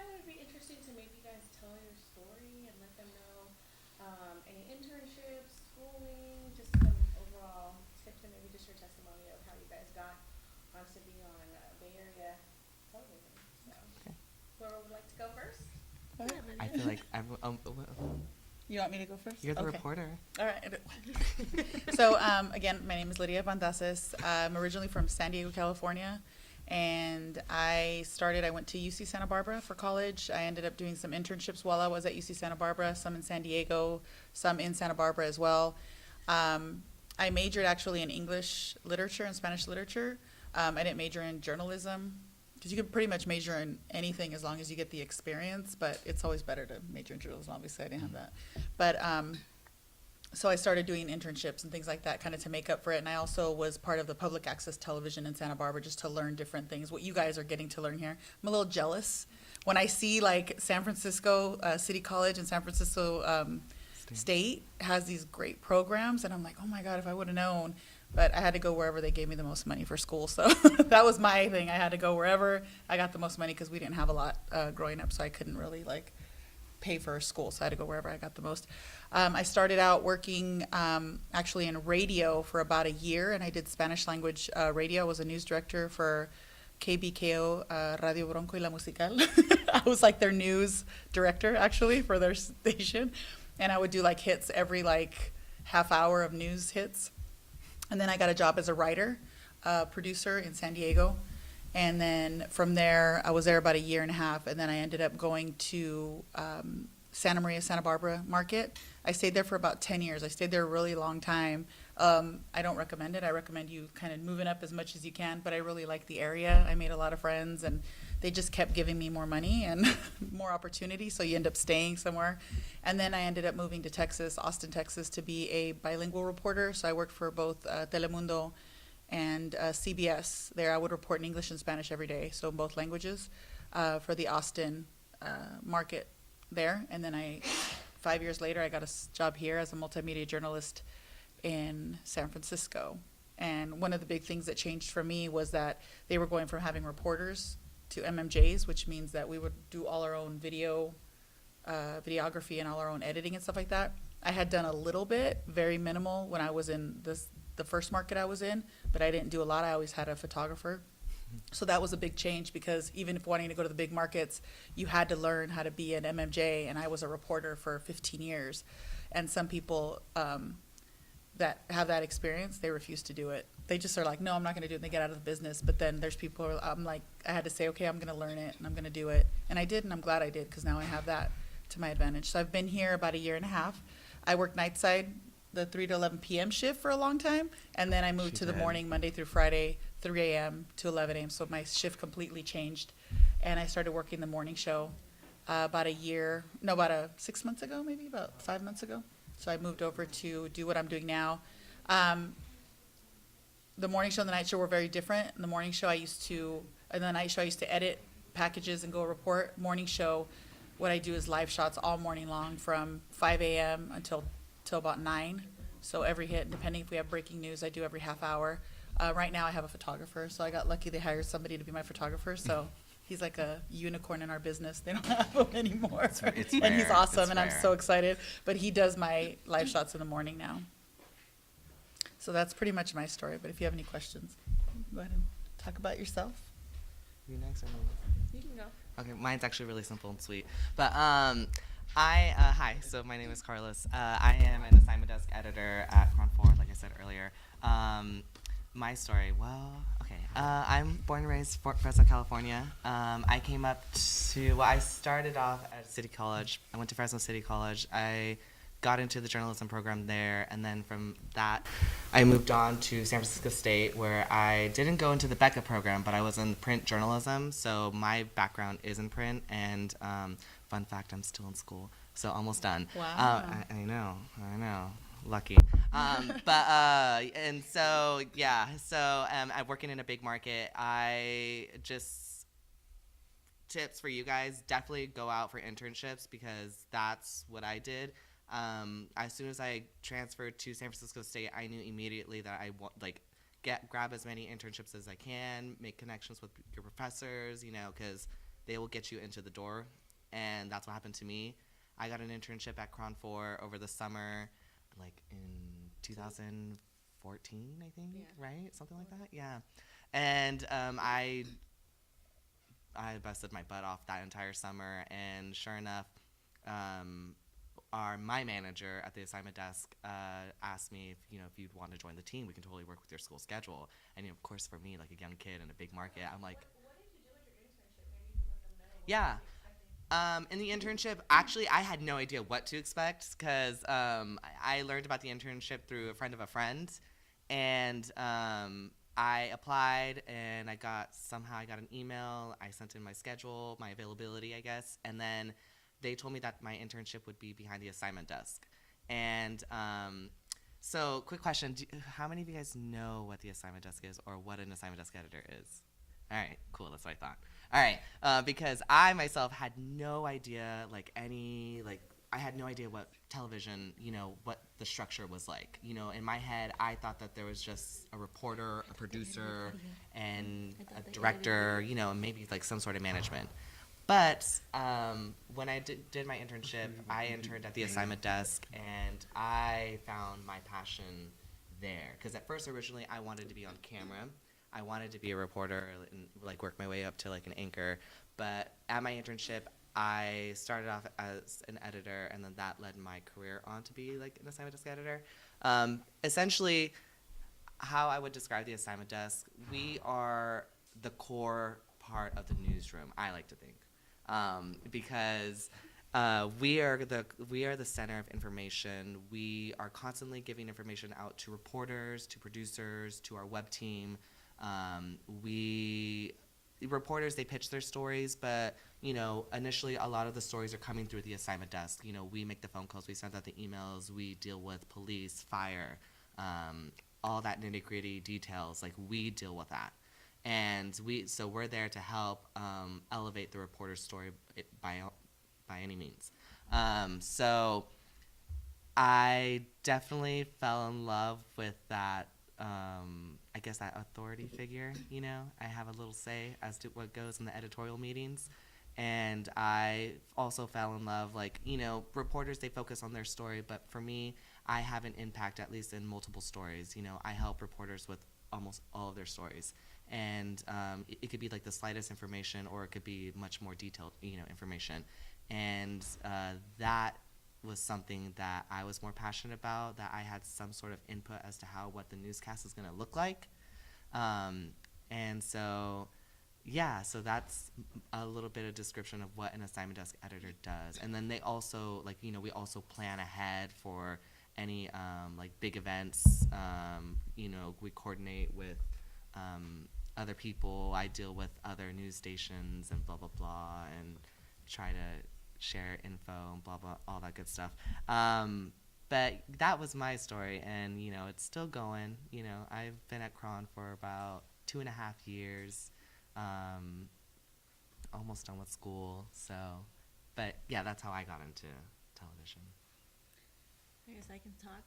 thought it would be interesting to maybe you guys tell your story and let them know any internships, schooling, just some overall tips and maybe just your testimony of how you guys got to be on Bay Area television. So, Okay. whoever would like to go first? I feel like You want me to go first? you're the Okay. reporter. All right. So, again, my name is Lydia Pantazes. I'm originally from San Diego, California. And I went to UC Santa Barbara for college. I ended up doing some internships while I was at UC Santa Barbara, some in San Diego, some in Santa Barbara as well. I majored actually in English literature and Spanish literature. I didn't major in journalism because you can pretty much major in anything as long as you get the experience, but it's always better to major in journalism. Obviously, I didn't have that. But so I started doing internships and things like that kind of to make up for it. And I also was part of the public access television in Santa Barbara just to learn different things, what you guys are getting to learn here. I'm a little jealous when I see like San Francisco City College and San Francisco State has these great programs. And I'm like, oh my God, if I would have known. But I had to go wherever they gave me the most money for school. So that was my thing. I had to go wherever I got the most money because we didn't have a lot growing up. So I couldn't really like pay for school, so I had to go wherever I got the most. I started out working actually in radio for about a year, and I did Spanish language radio. I was a news director for KBKO, Radio Bronco y La Musical. I was like their news director actually for their station, and I would do like hits every like half hour of news hits. And then I got a job as a writer, producer in San Diego. And then from there, I was there about a year and a half, and then I ended up going to Santa Maria, Santa Barbara market. I stayed there for about 10 years. I stayed there a really long time. I don't recommend it. I recommend you kind of moving up as much as you can, but I really like the area. I made a lot of friends, and they just kept giving me more money and more opportunity, so you end up staying somewhere. And then I ended up moving to Texas, Austin, Texas, to be a bilingual reporter. So I worked for both Telemundo and CBS. There I would report in English and Spanish every day, so in both languages, for the Austin market there. And then 5 years later, I got a job here as a multimedia journalist in San Francisco. And one of the big things that changed for me was that they were going from having reporters to MMJs, which means that we would do all our own videography and all our own editing and stuff like that. I had done a little bit, very minimal, when I was in the first market I was in, but I didn't do a lot. I always had a photographer. So that was a big change because even if wanting to go to the big markets, you had to learn how to be an MMJ, and I was a reporter for 15 years. And some people that have that experience, they refuse to do it. They just are like, no, I'm not going to do it, and they get out of the business. But then there's people who I'm like, I had to say, okay, I'm going to learn it, and I'm going to do it. And I did, and I'm glad I did because now I have that to my advantage. So I've been here about a year and a half. I worked night side, the 3 to 11 p.m. shift for a long time, and then I moved to the morning, Monday through Friday, 3 a.m. to 11 a.m. So my shift completely changed, and I started working the morning show about 6 months ago, maybe about 5 months ago. So I moved over to do what I'm doing now. The morning show and the night show were very different. In the morning show, in the night show, I used to edit packages and go report. Morning show, what I do is live shots all morning long from 5 a.m. until about 9. So every hit, depending if we have breaking news, I do every half hour. Right now I have a photographer, so I got lucky they hired somebody to be my photographer. So he's like a unicorn in our business. They don't have him anymore. It's and rare. he's awesome, It's and I'm rare. so excited. But he does my live shots in the morning now. So that's pretty much my story. But if you have any questions, go ahead and talk about yourself. You next or me? You can go. Okay, mine's actually really simple and sweet. But hi, so my name is Carlos. I am an assignment desk editor at KRON 4, like I said earlier. My story, I'm born and raised in Fresno, California. I came up I started off at City College. I went to Fresno City College. I got into the journalism program there, and then from that, I moved on to San Francisco State, where I didn't go into the Becca program, but I was in print journalism, so my background is in print, and fun fact, I'm still in school, so almost done. Wow. I know, lucky. I'm working in a big market. Tips for you guys, definitely go out for internships because that's what I did. As soon as I transferred to San Francisco State, I knew immediately that I grab as many internships as I can, make connections with your professors, because they will get you into the door, and that's what happened to me. I got an internship at KRON 4 over the summer, like in 2014, I think, Yeah. right? Something like that, yeah. And I busted my butt off that entire summer, and sure enough, my manager at the assignment desk asked me if you'd want to join the team, we can totally work with your school schedule. And of course, for me, like a young kid in a big market, I'm like, What did you do with your internship? Maybe you can let them know. What yeah. you expecting. In the internship, actually, I had no idea what to expect because I learned about the internship through a friend of a friend, and I applied, and I got an email. I sent in my schedule, my availability, I guess, and then they told me that my internship would be behind the assignment desk. And so, quick question: how many of you guys know what the assignment desk is, or what an assignment desk editor is? All right, cool. That's what I thought. All right, because I myself had no idea, I had no idea what television, what the structure was like. In my head, I thought that there was just a reporter, a producer, and a director, and maybe like some sort of management. But when I did my internship, I interned at the assignment desk, and I found my passion there. Because at first, originally, I wanted to be on camera. I wanted to be a reporter and work my way up to an anchor. But at my internship, I started off as an editor, and then that led my career on to be an assignment desk editor. Essentially, how I would describe the assignment desk, we are the core part of the newsroom, I like to think, because we are the center of information. We are constantly giving information out to reporters, to producers, to our web team. Reporters, they pitch their stories, but initially a lot of the stories are coming through the assignment desk. We make the phone calls, we send out the emails, we deal with police, fire, all that nitty-gritty details. We deal with that, and we're there to help elevate the reporter's story by any means. So I definitely fell in love with that. I guess that authority figure, I have a little say as to what goes in the editorial meetings. And I also fell in love, reporters, they focus on their story, but for me, I have an impact, at least in multiple stories. I help reporters with almost all of their stories. And it could be the slightest information, or it could be much more detailed, information. And that was something that I was more passionate about, that I had some sort of input as to what the newscast is going to look like. And so, yeah, so that's a little bit of description of what an assignment desk editor does. And then they also, we also plan ahead for any, big events. We coordinate with other people. I deal with other news stations and blah, blah, blah, and try to share info and blah, blah, all that good stuff. But that was my story, and, it's still going. I've been at KRON for about 2.5 years, almost done with school, so, but, yeah, that's how I got into television. I guess I can talk.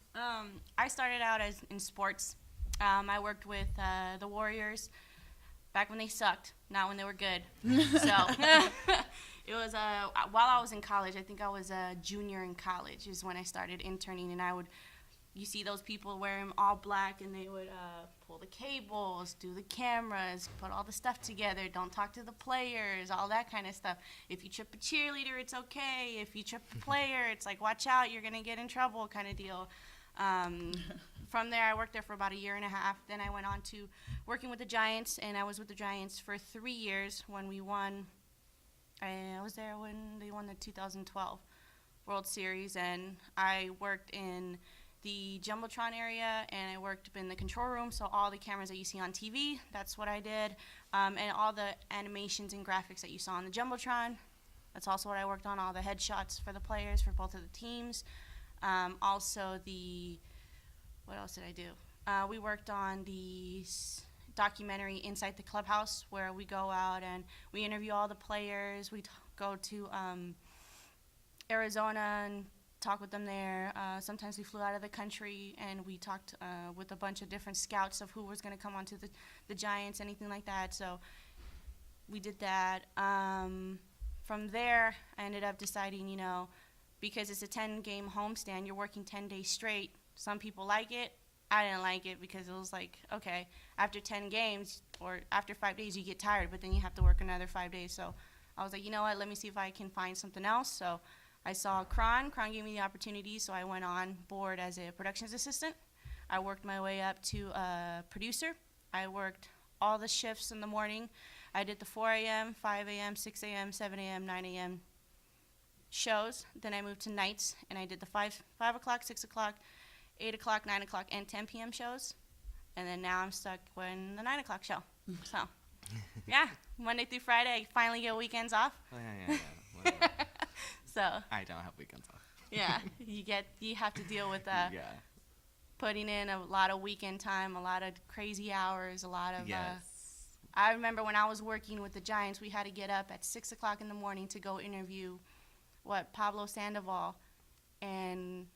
I started out in sports. I worked with the Warriors back when they sucked, not when they were good. So it was while I was in college. I think I was a junior in college is when I started interning, and you see those people wearing all black, and they would pull the cables, do the cameras, put all the stuff together, don't talk to the players, all that kind of stuff. If you trip a cheerleader, it's okay. If you trip a player, it's watch out, you're going to get in trouble kind of deal. From there, I worked there for about 1.5 years. Then I went on to working with the Giants, and I was with the Giants for 3 years when we won. I was there when they won the 2012 World Series, and I worked in the Jumbotron area, and I worked in the control room, so all the cameras that you see on TV, that's what I did, and all the animations and graphics that you saw on the Jumbotron, that's also what I worked on, all the headshots for the players for both of the teams. Also what else did I do? We worked on the documentary Inside the Clubhouse, where we go out and we interview all the players. We go to Arizona and talk with them there. Sometimes we flew out of the country and we talked with a bunch of different scouts of who was going to come onto the Giants, anything like that. So we did that. From there, I ended up deciding, you know, because it's a 10-game homestand, you're working 10 days straight. Some people like it. I didn't like it because it was like, okay, after 10 games or after 5 days, you get tired, but then you have to work another 5 days. So I was like, you know what, let me see if I can find something else. So I saw KRON. KRON gave me the opportunity, so I went on board as a productions assistant. I worked my way up to a producer. I worked all the shifts in the morning. I did the 4 a.m., 5 a.m., 6 a.m., 7 a.m., 9 a.m. shows. Then I moved to nights, and I did the 5 o'clock, 6 o'clock, 8 o'clock, 9 o'clock, and 10 p.m. shows. And then now I'm stuck in the 9 o'clock show. So, yeah, Monday through Friday, I finally get weekends off. Oh, yeah. Whatever. So, I don't have weekends off. yeah, you have to deal with Yeah. putting in a lot of weekend time, a lot of crazy hours, a lot of. Yes. I remember when I was working with the Giants, we had to get up at 6 o'clock in the morning to go interview, Pablo Sandoval, and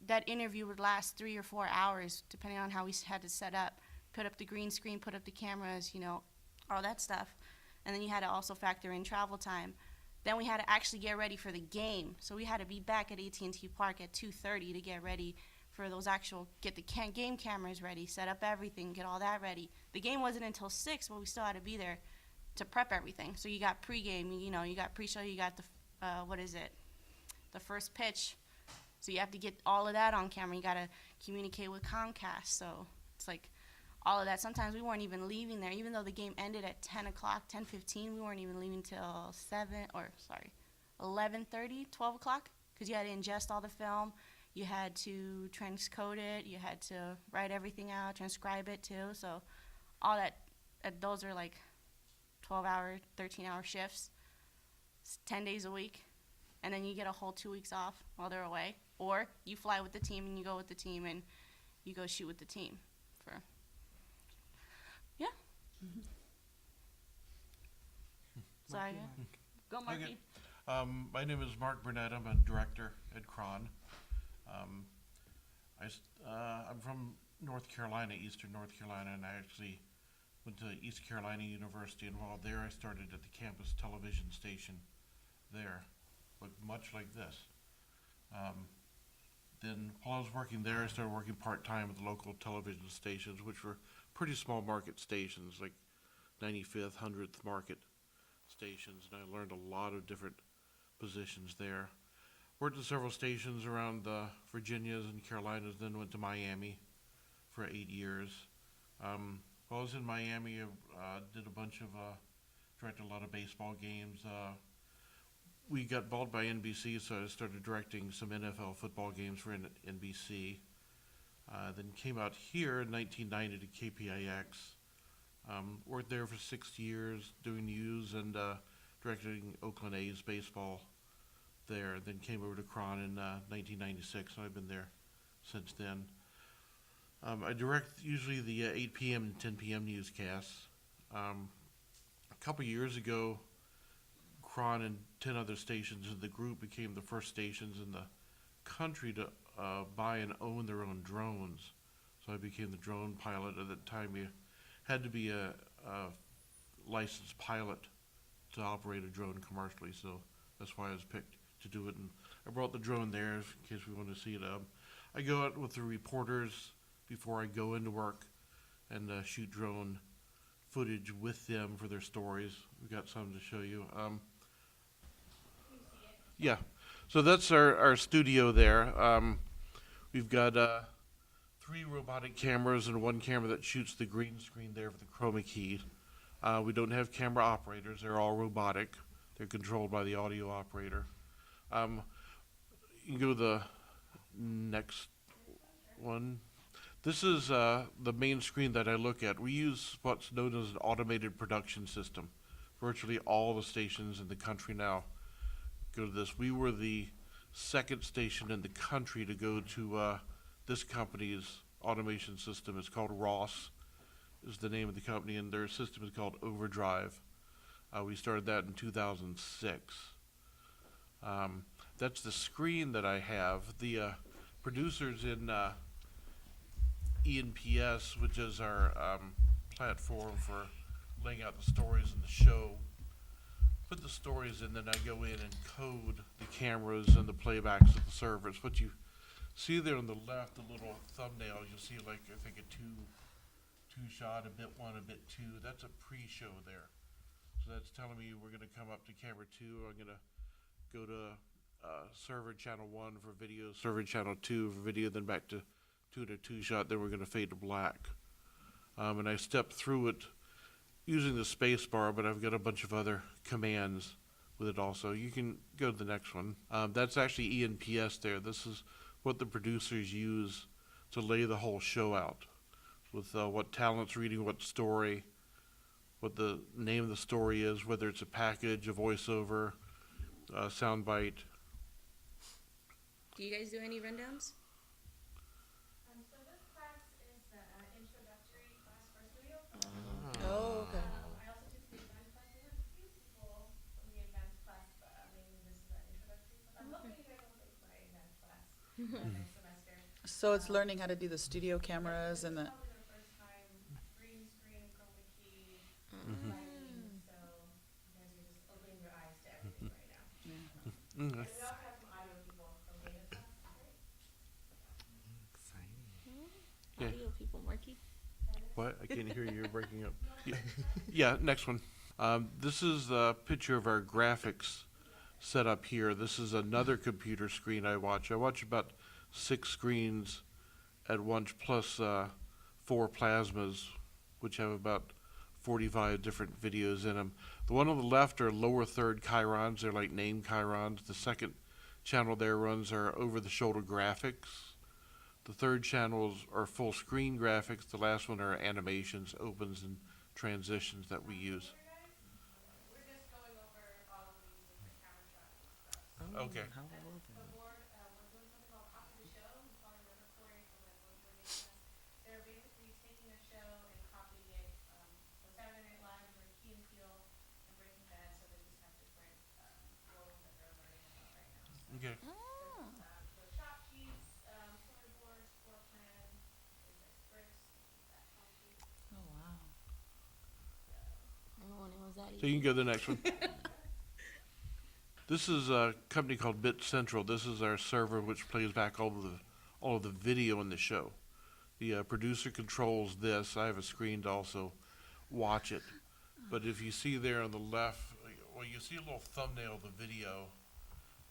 that interview would last 3 or 4 hours, depending on how we had to set up, put up the green screen, put up the cameras, all that stuff. And then you had to also factor in travel time. Then we had to actually get ready for the game. So we had to be back at AT&T Park at 2:30 to get ready for those get the game cameras ready, set up everything, get all that ready. The game wasn't until 6, but we still had to be there to prep everything. So you got pregame, you got pre-show, you got the first pitch. So you have to get all of that on camera. You got to communicate with Comcast. So it's like all of that. Sometimes we weren't even leaving there. Even though the game ended at 10 o'clock, 10:15, we weren't even leaving till 11:30, 12 o'clock, because you had to ingest all the film. You had to transcode it. You had to write everything out, transcribe it too. So all that, those are like 12-hour, 13-hour shifts, 10 days a week. And then you get a whole 2 weeks off while they're away. Or you fly with the team and you go with the team and you go shoot with the team. Yeah. Mm-hmm. So go, Marky. Okay. My name is Mark Burnette. I'm a director at KRON. I'm from North Carolina, Eastern North Carolina, and I actually went to East Carolina University, and while there I started at the campus television station there. Looked much like this. Then while I was working there, I started working part-time at the local television stations, which were pretty small market stations, like 95th, 100th market stations, and I learned a lot of different positions there. Worked at several stations around the Virginias and Carolinas, then went to Miami for 8 years. While I was in Miami, I directed a lot of baseball games. We got bought by NBC, so I started directing some NFL football games for NBC. Then came out here in 1990 to KPIX. Worked there for 6 years doing news and directing Oakland A's baseball there. Then came over to KRON in 1996, and I've been there since then. I direct usually the 8 p.m. and 10 p.m. newscasts. A couple years ago, KRON and 10 other stations in the group became the first stations in the country to buy and own their own drones. So I became the drone pilot. At that time, you had to be a licensed pilot to operate a drone commercially, so that's why I was picked to do it. And I brought the drone there in case we want to see it. I go out with the reporters before I go into work and shoot drone footage with them for their stories. We've got some to show you. Yeah, so that's our studio there. We've got 3 robotic cameras and 1 camera that shoots the green screen there for the chroma key. We don't have camera operators. They're all robotic. They're controlled by the audio operator. You can go to the next one. This is the main screen that I look at. We use what's known as an automated production system. Virtually all the stations in the country now go to this. We were the second station in the country to go to this company's automation system. It's called Ross, is the name of the company, and their system is called Overdrive. We started that in 2006. That's the screen that I have. The producers in ENPS, which is our platform for laying out the stories in the show, put the stories in, then I go in and code the cameras and the playbacks of the servers. What you see there on the left, the little thumbnail, you'll see like, I think a two shot, a bit one, a bit two. That's a pre-show there. So that's telling me we're gonna come up to camera 2. I'm gonna go to server channel 1 for video, server channel 2 for video, then back to 2 shot, then we're gonna fade to black. And I step through it using the space bar, but I've got a bunch of other commands with it also. You can go to the next one. That's actually ENPS there. This is what the producers use to lay the whole show out, with what talent's reading what story, what the name of the story is, whether it's a package, a voiceover, soundbite. Do you guys do any rundowns? So this class is the introductory class for studio. Oh, okay. I also took the advanced class. We have a few people from the advanced class, but mainly this is our introductory class. I'm hoping you guys will take my advanced class next semester. So it's learning how to do the studio cameras and the. This is probably their first time green screen, chroma key, lighting, so you guys are just opening your eyes to everything right now. And we also have some audio people from data class, right? Exciting. Yeah. Audio people, Marky. What? I can't hear you. You're breaking up. Yeah, next one. This is a picture of our graphics set up here. This is another computer screen I watch. I watch about 6 screens at once, plus 4 plasmas, which have about 45 different videos in them. The one on the left are lower third KRONs. They're like name KRONs. The second channel there runs our over-the-shoulder graphics. The third channels are full screen graphics. The last one are animations, opens, and transitions that we use. We're just going over all of these different camera shots and stuff. Okay. How old The board, we're doing something called Copy the Show. You probably remember Cory from like one of the class. They're basically taking a show and copying it. So Saturday Night Live, we're Key and Peele and Breaking Bad, so they just have different roles that they're learning about right now. So Okay. the shop sheets, storyboards, floor plan, there's like scripts, that kind of sheet. Oh wow. I remember when it was that So you can go to the next one. This is a company called Bit Central. This is our server which plays back all of the video in the show. The producer controls this. I have a screen to also watch it. But if you see there on the left, well, you see a little thumbnail of the video.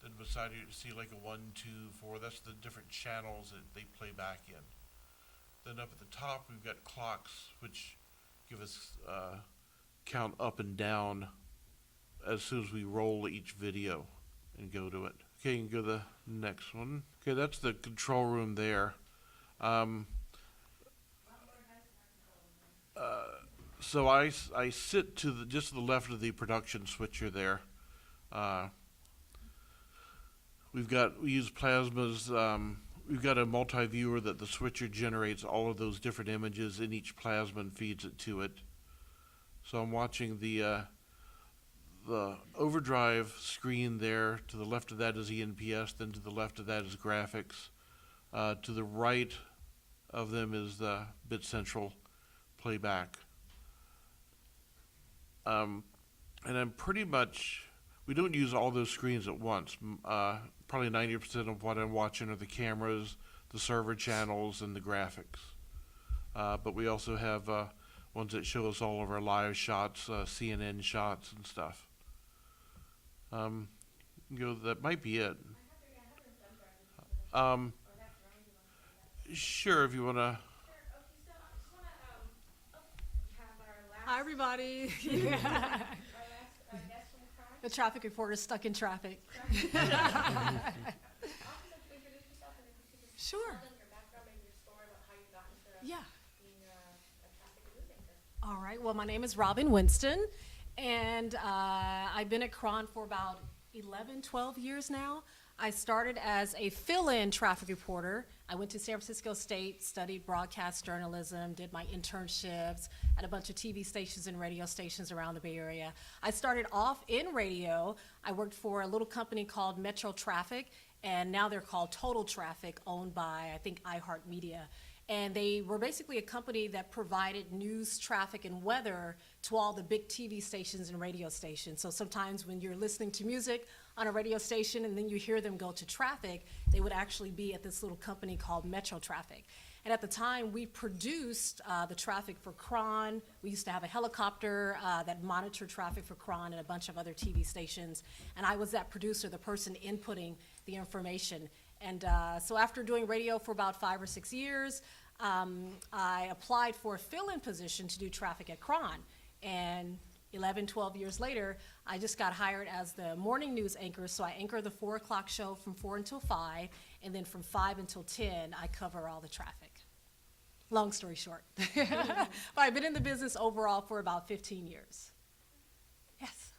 Then beside it, you see like a 1, 2, 4. That's the different channels that they play back in. Then up at the top, we've got clocks, which give us count up and down as soon as we roll each video and go to it. Okay, you can go to the next one. Okay, that's the control room there. So I sit to just to the left of the production switcher there. We use plasmas. We've got a multi-viewer that the switcher generates all of those different images in each plasma and feeds it to it. So I'm watching the overdrive screen there. To the left of that is ENPS, then to the left of that is graphics. To the right of them is the Bit Central playback. And I'm pretty much, we don't use all those screens at once. Probably 90% of what I'm watching are the cameras, the server channels, and the graphics. But we also have ones that show us all of our live shots, CNN shots and stuff. That might be it. Sure, if you want to. Sure, okay, so I just want to have our last. Hi, everybody. Our last guest from KRON. The traffic reporter stuck in traffic. Also, introduce yourself and if you could just Sure. tell them your background, maybe your story about how you got into Yeah. being a traffic and news anchor. All right. Well, my name is Robin Winston, and I've been at KRON for about 11, 12 years now. I started as a fill-in traffic reporter. I went to San Francisco State, studied broadcast journalism, did my internships at a bunch of TV stations and radio stations around the Bay Area. I started off in radio. I worked for a little company called Metro Traffic, and now they're called Total Traffic, owned by, I think, iHeartMedia. And they were basically a company that provided news, traffic, and weather to all the big TV stations and radio stations. So sometimes when you're listening to music on a radio station and then you hear them go to traffic, they would actually be at this little company called Metro Traffic. And at the time, we produced the traffic for KRON. We used to have a helicopter that monitored traffic for KRON and a bunch of other TV stations. And I was that producer, the person inputting the information. And so after doing radio for about 5 or 6 years, I applied for a fill-in position to do traffic at KRON. And 11, 12 years later, I just got hired as the morning news anchor. So I anchor the 4 o'clock show from 4 until 5, and then from 5 until 10, I cover all the traffic. Long story short. But I've been in the business overall for about 15 years. Yes.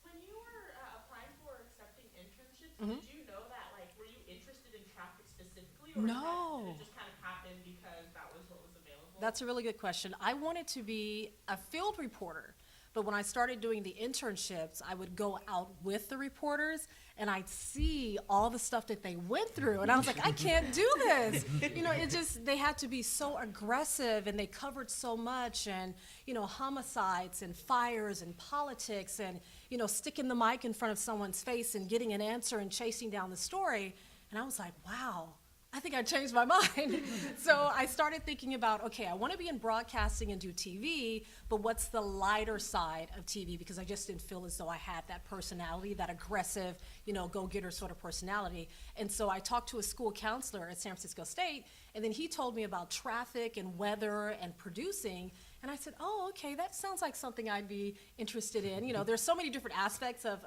When you were applying for accepting internships, Mhm. did you know that, like, were you interested in traffic specifically, or No. did it just kind of happen because that was what was available? That's a really good question. I wanted to be a field reporter, but when I started doing the internships, I would go out with the reporters and I'd see all the stuff that they went through. And I was like, I can't do this. You know, it just, they had to be so aggressive and they covered so much and, you know, homicides and fires and politics and, you know, sticking the mic in front of someone's face and getting an answer and chasing down the story. And I was like, wow. I think I changed my mind. So I started thinking about, okay, I want to be in broadcasting and do TV, but what's the lighter side of TV? Because I just didn't feel as though I had that personality, that aggressive, you know, go-getter sort of personality. And so I talked to a school counselor at San Francisco State, and then he told me about traffic and weather and producing. And I said, oh, okay, that sounds like something I'd be interested in. You know, there's so many different aspects of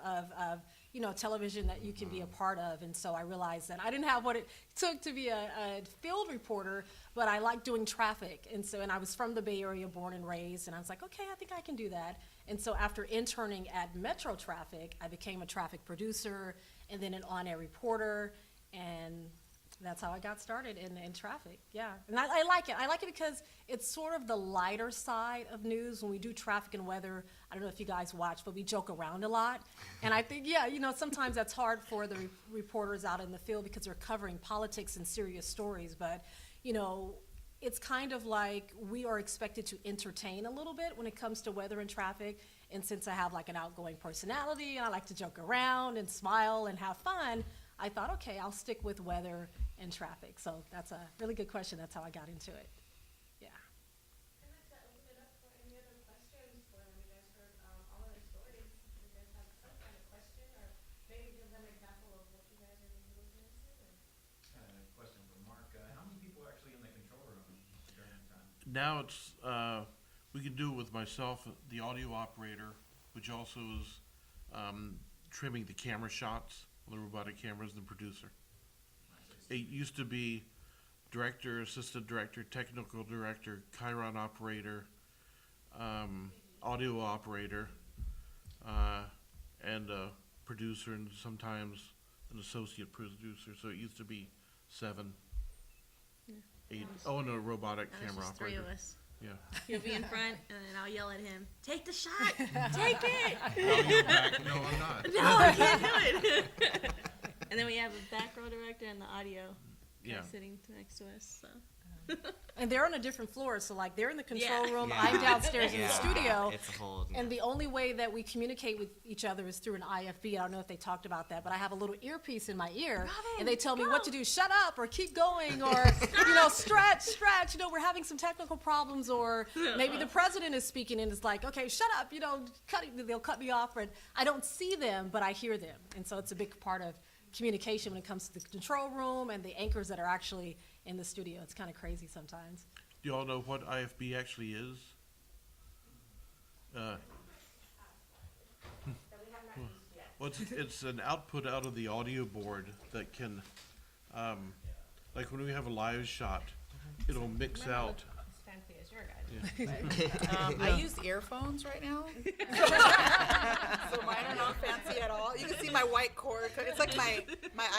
you know, television that you can be a part of. And so I realized that I didn't have what it took to be a field reporter, but I like doing traffic. And so, and I was from the Bay Area, born and raised, and I was like, okay, I think I can do that. And so after interning at Metro Traffic, I became a traffic producer and then an on-air reporter, and that's how I got started in traffic, yeah. And I like it. I like it because it's sort of the lighter side of news. When we do traffic and weather, I don't know if you guys watch, but we joke around a lot. And I think, yeah, you know, sometimes that's hard for the reporters out in the field because they're covering politics and serious stories. But, you know, it's kind of like we are expected to entertain a little bit when it comes to weather and traffic. And since I have like an outgoing personality, and I like to joke around and smile and have fun, I thought, okay, I'll stick with weather and traffic. So that's a really good question. That's how I got into it. Yeah. I'd like to open it up for any other questions when you guys heard all of their stories. If you guys have some kind of question or maybe give them an example of what you guys are maybe looking into. Question for Mark. How many people are actually in the control room during the time? Now it's, we can do it with myself, the audio operator, which also is trimming the camera shots, the robotic cameras, and the producer. It used to be director, assistant director, technical director, KRON operator, audio operator, and a producer, and sometimes an associate producer. So it used to be 7, 8. Oh, and a robotic camera Just 3 operator. of us. Yeah. He'll be in front, and then I'll yell at him, take the shot, take it. I'll yell back, no, I'm not. No, I can't do it. And then we have a back row director and the audio guy Yeah. sitting next to us. So. And they're on a different floor. So like they're in the control Yeah. room. Yeah. I'm downstairs in Yeah. the studio. It's a whole. And the only way that we communicate with each other is through an IFB. I don't know if they talked about that, but I have a little earpiece in my ear, and they tell me what to do. Shut up, or keep going, or you know, stretch. You know, we're having some technical problems, or maybe the president is speaking and it's like, okay, shut up. You know, they'll cut me off, but I don't see them, but I hear them, and so it's a big part of communication when it comes to the control room and the anchors that are actually in the studio. It's kind of crazy sometimes. Do you all know what IFB actually is? Well, it's an output out of the audio board that can, like when we have a live shot, it'll mix out. As fancy as your guys. Yeah. I use earphones right now. So mine are not fancy at all. You can see my white cord. It's like my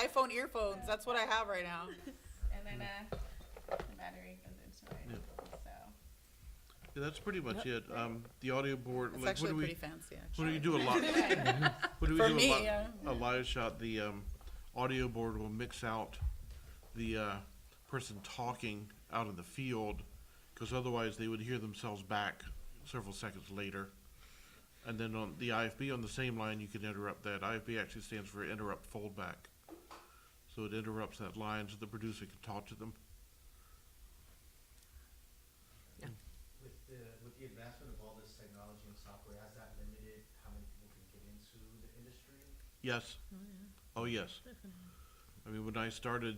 iPhone earphones. That's what I have right now. And then the battery goes into it. Yeah. So. Yeah, that's pretty much it. The audio board, It's like actually when we pretty fancy, actually. when we do a lot, when we For do me, a, yeah. a live shot, the audio board will mix out the person talking out in the field, because otherwise they would hear themselves back several seconds later. And then on the IFB on the same line, you can interrupt that. IFB actually stands for interrupt foldback. So it interrupts that line so the producer can talk to them. With the advancement of all this technology and software, has that limited how many people can get into the industry? Yes. Oh, yes. I mean, when I started,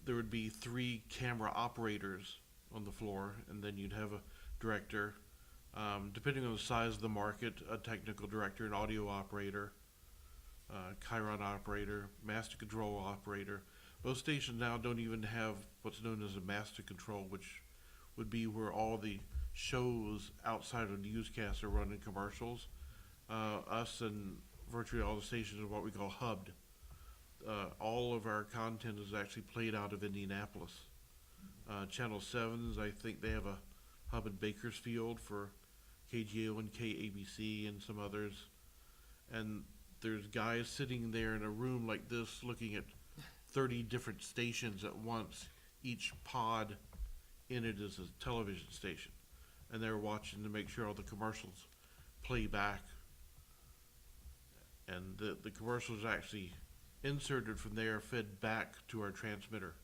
there would be 3 camera operators on the floor, and then you'd have a director, depending on the size of the market, a technical director, an audio operator, KRON operator, master control operator. Most stations now don't even have what's known as a master control, which would be where all the shows outside of newscasts are running commercials. Us and virtually all the stations are what we call hubbed. All of our content is actually played out of Indianapolis. Channel 7s, I think they have a hub in Bakersfield for KGO and KABC and some others. And there's guys sitting there in a room like this looking at 30 different stations at once. Each pod in it is a television station. And they're watching to make sure all the commercials play back. And the commercials actually inserted from there, fed back to our transmitter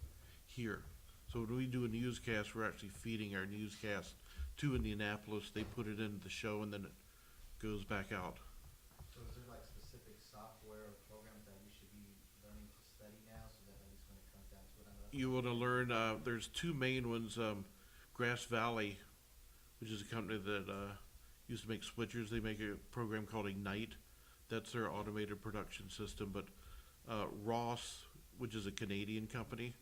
here. So when we do a newscast, we're actually feeding our newscast to Indianapolis. They put it into the show, and then it goes back out. So is there like specific software or programs that we should be learning to study now, so that at least when it comes down to it, I know that's You want to learn, there's 2 main ones, Grass Valley, which is a company that used to make switchers. They make a program called Ignite. That's their automated production system. But Ross, which is a Canadian company,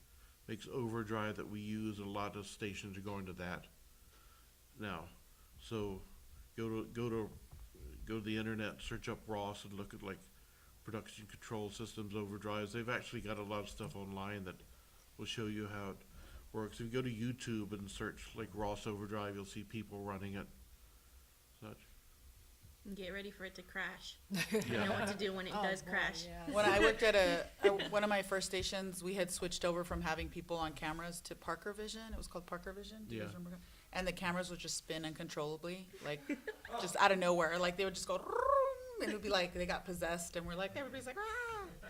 makes Overdrive that we use, and a lot of stations are going to that now. So go to the internet, search up Ross, and look at like production control systems, Overdrives. They've actually got a lot of stuff online that will show you how it works. If you go to YouTube and search like Ross Overdrive, you'll see people running it. Such. And get ready for it to crash. You know what to do when it does crash. When I worked at one of my first stations, we had switched over from having people on cameras to Parker Vision. It was called Parker Vision. Do you guys Yeah. remember? And the cameras would just spin uncontrollably, like just out of nowhere. Like they would just go, and it would be like they got possessed, and we're like, everybody's like, ah. So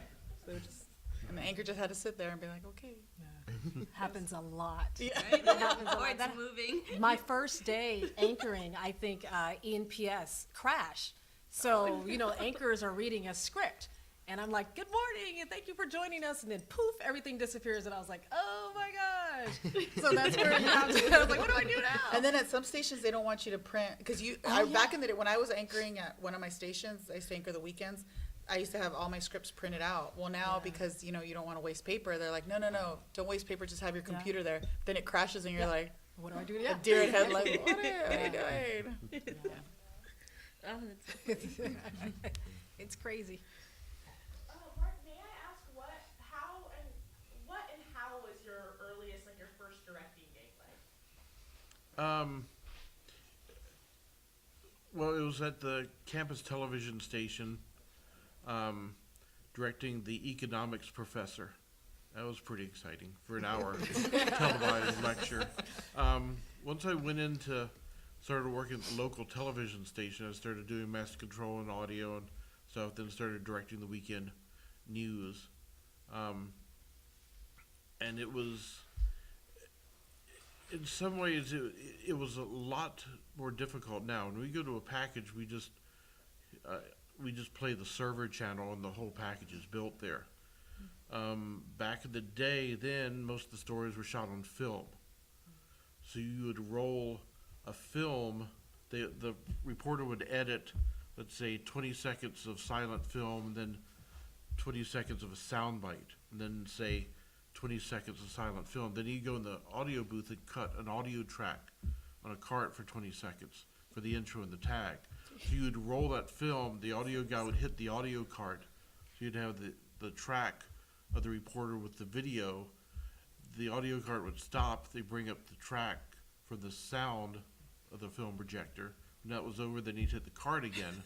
they would just, and the anchor just had to sit there and be like, okay. Happens a lot. Yeah. It happens a Or lot. it's That- moving. My first day anchoring, I think ENPS crashed. So, anchors are reading a script. And I'm like, good morning, and thank you for joining us. And then poof, everything disappears. And I was like, oh my gosh. So that's where it got to. I was like, what do I do now? And then at some stations, they don't want you to print, because back in the day, when I was anchoring at one of my stations, I used to anchor the weekends, I used to have all my scripts printed out. Well, now, because, you don't want to waste paper, they're like, no, don't waste paper, just have your computer there. Then it crashes, and you're like, What do I do a now? deer in headlights, what are you doing? Oh, that's so funny. It's crazy. Mark, may I ask what and how was your earliest, like your first directing gig like? Well, it was at the campus television station, directing the economics professor. That was pretty exciting for an hour televised lecture. Once I went into, started working at the local television station, I started doing master control and audio and stuff, then started directing the weekend news. And it was, in some ways, it was a lot more difficult now. When we go to a package, we just play the server channel, and the whole package is built there. Back in the day, then most of the stories were shot on film. So you would roll a film. The reporter would edit, let's say, 20 seconds of silent film, and then 20 seconds of a sound bite, and then say 20 seconds of silent film. Then he'd go in the audio booth and cut an audio track on a cart for 20 seconds for the intro and the tag. So you'd roll that film, the audio guy would hit the audio cart, so you'd have the track of the reporter with the video. The audio cart would stop, they bring up the track for the sound of the film projector. When that was over, then he'd hit the cart again.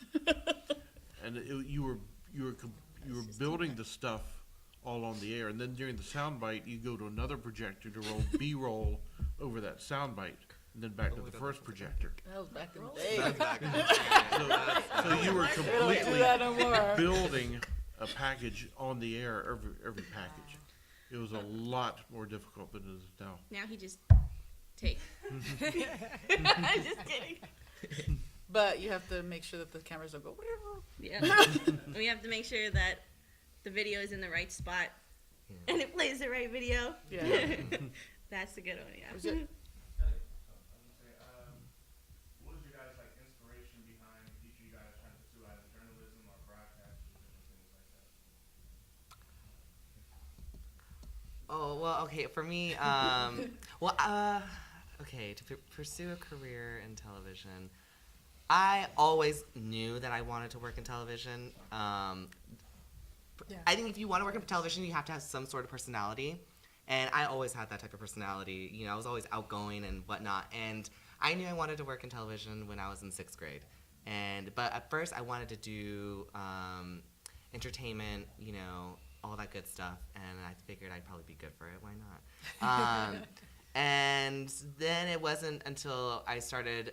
And you were building the stuff all on the air. And then during the sound bite, you go to another projector to roll B-roll over that sound bite, and then back to the first projector. That was back in the day. So you were We don't do completely that no more. building a package on the air, every package. It was a lot more difficult than it is now. Now he just take. Just kidding. But you have to make sure that the cameras don't go. Yeah. We have to make sure that the video is in the right spot and it plays the right video. Yeah. That's a good one, yeah. Was it- What was your guys' like inspiration behind each of you guys trying to pursue either journalism or broadcast or different things like that? Oh, well, okay, for me, okay, to pursue a career in television, I always knew that I wanted to work in television. Yeah. I think if you want to work in television, you have to have some sort of personality. And I always had that type of personality. You know, I was always outgoing and whatnot. And I knew I wanted to work in television when I was in 6th grade. But at first, I wanted to do entertainment, you know, all that good stuff. And I figured I'd probably be good for it. Why not? And then it wasn't until I started,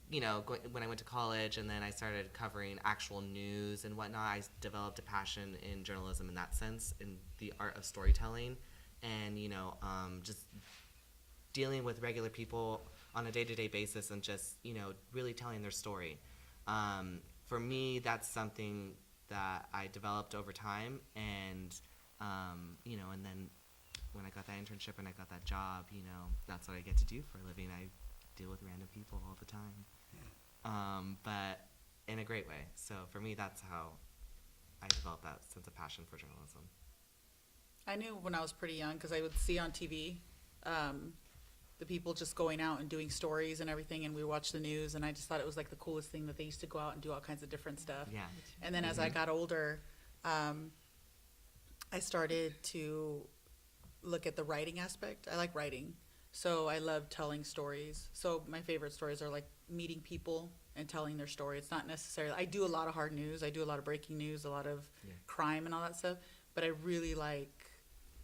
you know, when I went to college and then I started covering actual news and whatnot, I developed a passion in journalism in that sense, in the art of storytelling. And, you know, just dealing with regular people on a day-to-day basis and just, you know, really telling their story. For me, that's something that I developed over time. And, you know, and then when I got that internship and I got that job, you know, that's what I get to do for a living. I deal with random people all the time, but in a great way. So for me, that's how I developed that sense of passion for journalism. I knew when I was pretty young because I would see on TV the people just going out and doing stories and everything, and we watched the news, and I just thought it was like the coolest thing that they used to go out and do all kinds of different stuff. Yeah. And then as I got older, I started to look at the writing aspect. I like writing, so I love telling stories. So my favorite stories are like meeting people and telling their story. It's not necessarily, I do a lot of hard news, I do a lot of breaking news, a lot of crime and all that stuff, but I really like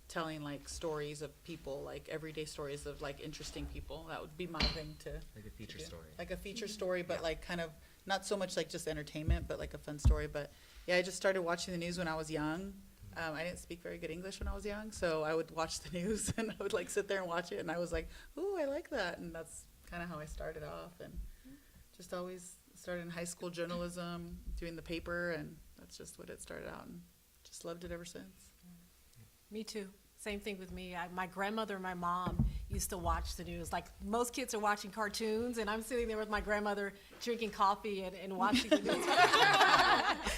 telling like stories of people, like everyday stories of like interesting people. That would be my thing to Like a feature do. story. Like a feature story, but like kind of not so much like just entertainment, but like a fun story. But yeah, I just started watching the news when I was young. I didn't speak very good English when I was young, so I would watch the news and I would like sit there and watch it, and I was like, ooh, I like that. And that's kind of how I started off, and just always started in high school journalism, doing the paper, and that's just what it started out, and just loved it ever since. Me too. Same thing with me. My grandmother and my mom used to watch the news. Like most kids are watching cartoons, and I'm sitting there with my grandmother drinking coffee and watching the news.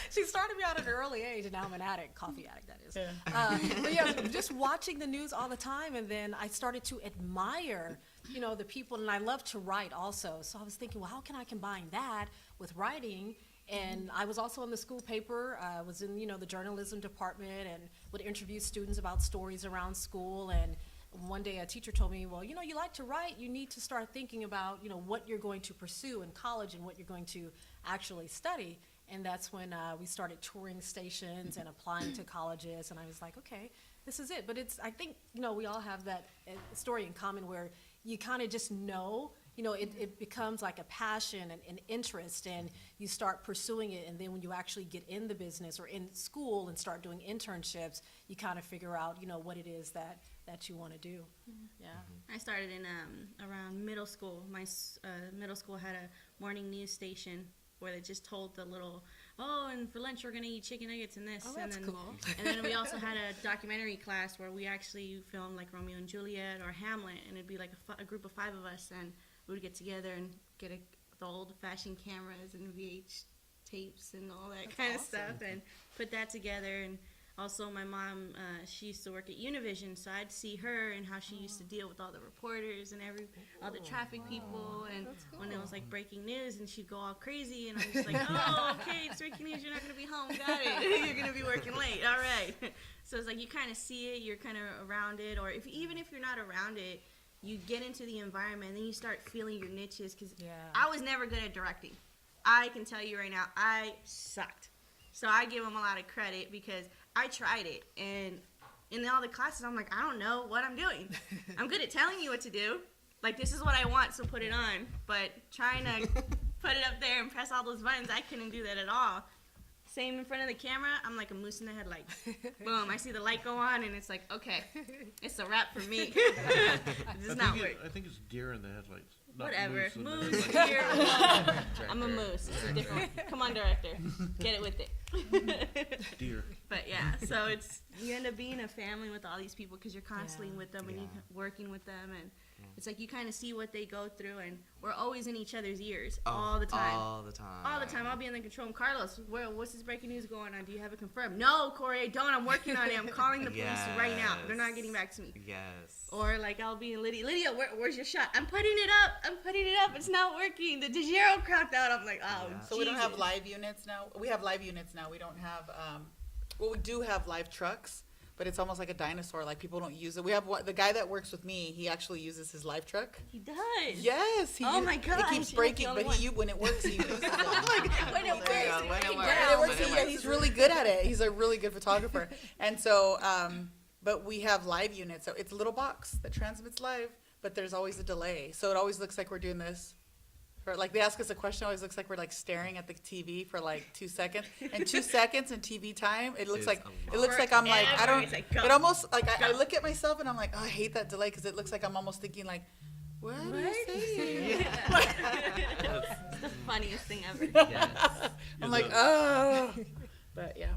She started me out at an early age, and now I'm an addict, coffee addict, that is. Yeah. But yeah, just watching the news all the time, and then I started to admire, you know, the people, and I love to write also. So I was thinking, well, how can I combine that with writing? And I was also in the school paper. I was in, you know, the journalism department and would interview students about stories around school. And one day a teacher told me, well, you know, you like to write, you need to start thinking about, you know, what you're going to pursue in college and what you're going to actually study. And that's when we started touring stations and applying to colleges. And I was like, okay, this is it. But it's, I think, you know, we all have that story in common where you kind of just know, you know, it becomes like a passion and an interest, and you start pursuing it. And then when you actually get in the business or in school and start doing internships, you kind of figure out, you know, what it is that you want to do. Yeah. I started in around middle school. My middle school had a morning news station where they just told the little, oh, and for lunch we're gonna eat chicken nuggets and this. Oh, that's and then, cool. And then we also had a documentary class where we actually filmed like Romeo and Juliet or Hamlet, and it'd be like a group of 5 of us, and we would get together and get the old-fashioned cameras and VH tapes and all that kind of stuff, and put that together. And also my mom, she used to work at Univision, so I'd see her and how she used to deal with all the reporters and all the traffic people, and when it was like breaking news, and she'd go all crazy, and I'm just like, oh, okay, it's breaking news, you're not going to be home, got it, you're going to be working late, all right. So it's like you kind of see it, you're kind of around it, or even if you're not around it, you get into the environment, and then you start feeling your niches, because I was never good at directing. I can tell you right now, I sucked. So I give them a lot of credit because I tried it, and in all the classes, I'm like, I don't know what I'm doing. I'm good at telling you what to do. Like, this is what I want, so put it on. But trying to put it up there and press all those buttons, I couldn't do that at all. Same in front of the camera, I'm like a moose in the headlight. Boom, I see the light go on, and it's like, okay, it's a wrap for me. It does not work. I think it's deer in the headlights. Not Whatever. in the Moose, headlights. deer. I'm a moose. It's a different. Come on, director. Get it with it. Deer. But yeah, so you end up being a family with all these people because you're constantly with them and you're working with them, and it's like you kind of see what they go through, and we're always in each other's ears all the time. All the time. All the time. I'll be in the control room. Carlos, what's this breaking news going on? Do you have it confirmed? No, Cory, I don't. I'm working on it. I'm calling the police right now. They're not getting back to me. Yes. Or like I'll be in Lydia, where's your shot? I'm putting it up. It's not working. The DeGiro cracked out. I'm like, oh, Yeah. So we don't have Jesus. live units now. We have live units now. We don't have, well, we do have live trucks, but it's almost like a dinosaur. Like people don't use it. We have the guy that works with me. He actually uses his live truck. He does. Yes. Oh my gosh, It keeps you're breaking, the only but when it works, he uses it. When it works, He's really good at it. He's a really good photographer. And so, but we have live units. So it's a little box that transmits live, but there's always a delay. So it always looks like we're doing this. For, like, they ask us a question, it always looks like we're like staring at the TV for like 2 seconds. And 2 seconds in TV time, it looks Is like a I'm like, I don't. It's like, go. It almost like I look at myself and I'm like, oh, I hate that delay because it looks like I'm almost thinking like, what are you saying? It's the funniest thing ever. Yes. I'm like, oh. But yeah,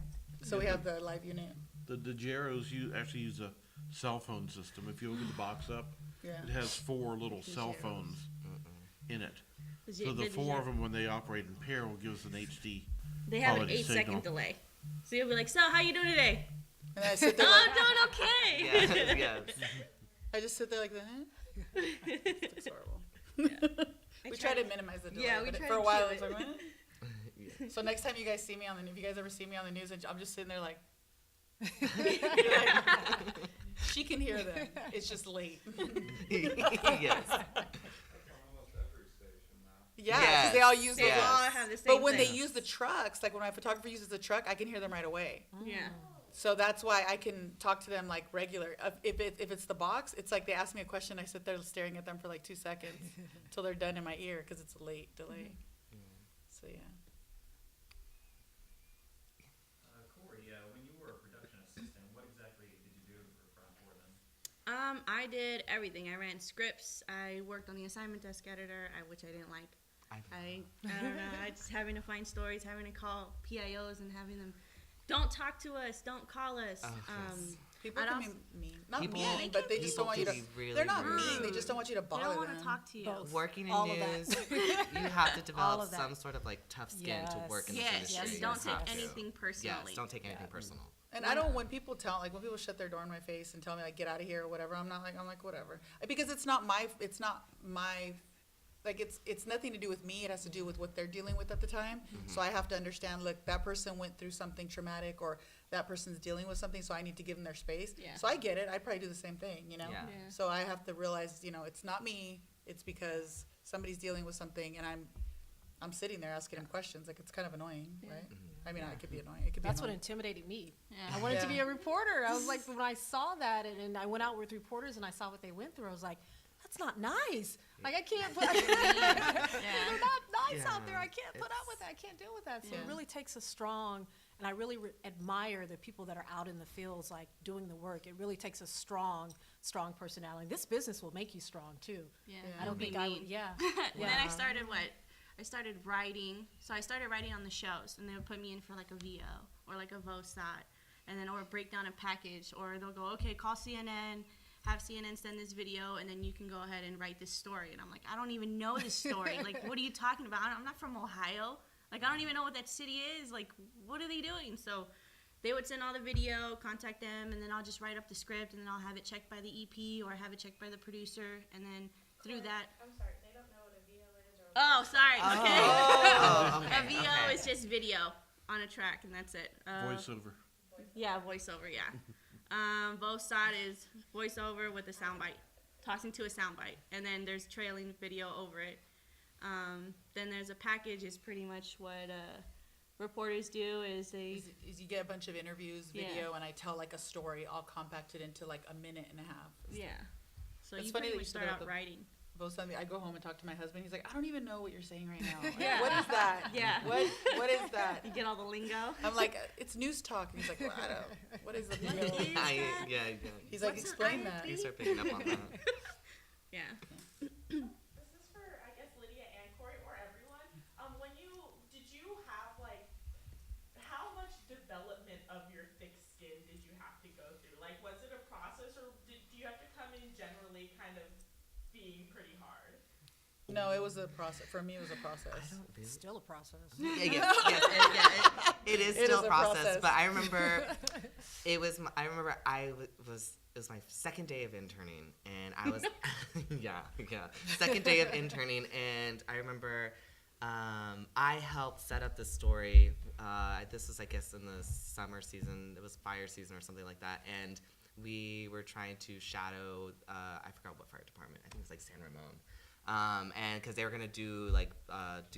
so we have the live unit. The DeGiros actually use a cell phone system. If you look at the box up, Yeah. it has 4 little cell phones in it. So the Did 4 of them, when they operate in pair, will give us an HD. They have an quality 8-second signal. delay. So you'll be like, so how you doing today? And I sit there Oh, like, I'm doing okay. Yes. I just sit there like that. It's horrible. We try to minimize the delay. Yeah, we but try for to a while kill it's it. like, what? So next time you guys see me if you guys ever see me on the news, I'm just sitting there like, she can hear them. It's just late. Yes. Yeah, Yes. because they all use They those. Yes. all have the same But when thing. they use the trucks, like when my photographer uses the truck, I can hear them right away. Yeah. So that's why I can talk to them like regular. If it's the box, it's like they ask me a question, I sit there staring at them for like 2 seconds until they're done in my ear because it's a late delay. So yeah. Cory, when you were a production assistant, what exactly did you do for KRON 4 then? I did everything. I ran scripts. I worked on the assignment desk editor, which I didn't like. I don't know. I just having to find stories, having to call PIOs and having them, don't talk to us, don't call us. Oh, yes. People I'd can also- be mean. Not People- mean, but they just don't want you to. People can be They're not really mean. They rude. just don't want you to They bother don't want them. to talk to you. Both. Working in All of news, that. you have to All develop of that. some sort of like tough skin to Yes. work in this Yes, industry. yes. You Don't just take have to. anything personally. Yes, don't take anything personal. And I don't, when people shut their door in my face and tell me like get out of here or whatever, I'm like whatever, because it's not my like it's nothing to do with me. It has to do with what they're dealing with at the time. So I have to understand, look, that person went through something traumatic or that person's dealing with something, so I need to give them their space. Yeah. So I get it. I'd probably do the same thing, you know? Yeah. Yeah. So I have to realize, it's not me. It's because somebody's dealing with something and I'm sitting there asking them questions. Like, it's kind of annoying, right? I mean, it could be annoying. It could be That's what annoying. intimidated me. Yeah. I wanted to be Yeah. a reporter. I was like, when I saw that and I went out with reporters and I saw what they went through, I was like, that's not nice. Like, I can't put, they're not nice out there. I can't put up with that. I can't deal with that. So Yeah. it really takes a strong, and I really admire the people that are out in the fields, like doing the work. It really takes a strong personality. This business will make you strong too. Yeah. Yeah. I don't think I would, yeah. And then I started I started writing. So I started writing on the shows, and they would put me in for like a VO or like a VOSAT, and then or break down a package, or they'll go, okay, call CNN, have CNN send this video, and then you can go ahead and write this story. And I'm like, I don't even know this story. Like, what are you talking about? I'm not from Ohio. Like, I don't even know what that city is. Like, what are they doing? So they would send all the video, contact them, and then I'll just write up the script, and then I'll have it checked by the EP or have it checked by the producer, and then through that. I'm sorry, they don't know what a VO is or. Oh, sorry. Okay. Oh, okay, A VO okay. is just video on a track, and that's it. Voiceover. Yeah, voiceover. Yeah. VOSAT is voiceover with a soundbite, tossing to a soundbite, and then there's trailing video over it. Then there's a package is pretty much what reporters do is they Is you get a bunch of interviews, Yeah. video, and I tell like a story all compacted into like a minute and a half. So It's you funny pretty that much you start said out the- writing. Both something I go home and talk to my husband. He's like, I don't even know what you're saying right now. Like, Yeah. What is that? Yeah. What is that? You get all the lingo. I'm like, it's news talk. And he's like, well, I don't. What is the deal? is that? yeah. He's like, What's an explain that. You start picking up on that. Yeah. This is for, I guess, Lydia and Cory, or everyone. Did you have, like, how much development of your thick skin did you have to go through? Like, was it a process, or do you have to come in generally kind of being pretty hard? No, it was a process. For me, it was a process. Still a process. It is It still is a a process. process. But I remember it was my second day of interning, and I was second day of interning, and I remember I helped set up the story. This was, I guess, in the summer season. It was fire season or something like that, and we were trying to shadow. I forgot what fire department. I think it was like San Ramon. And because they were gonna do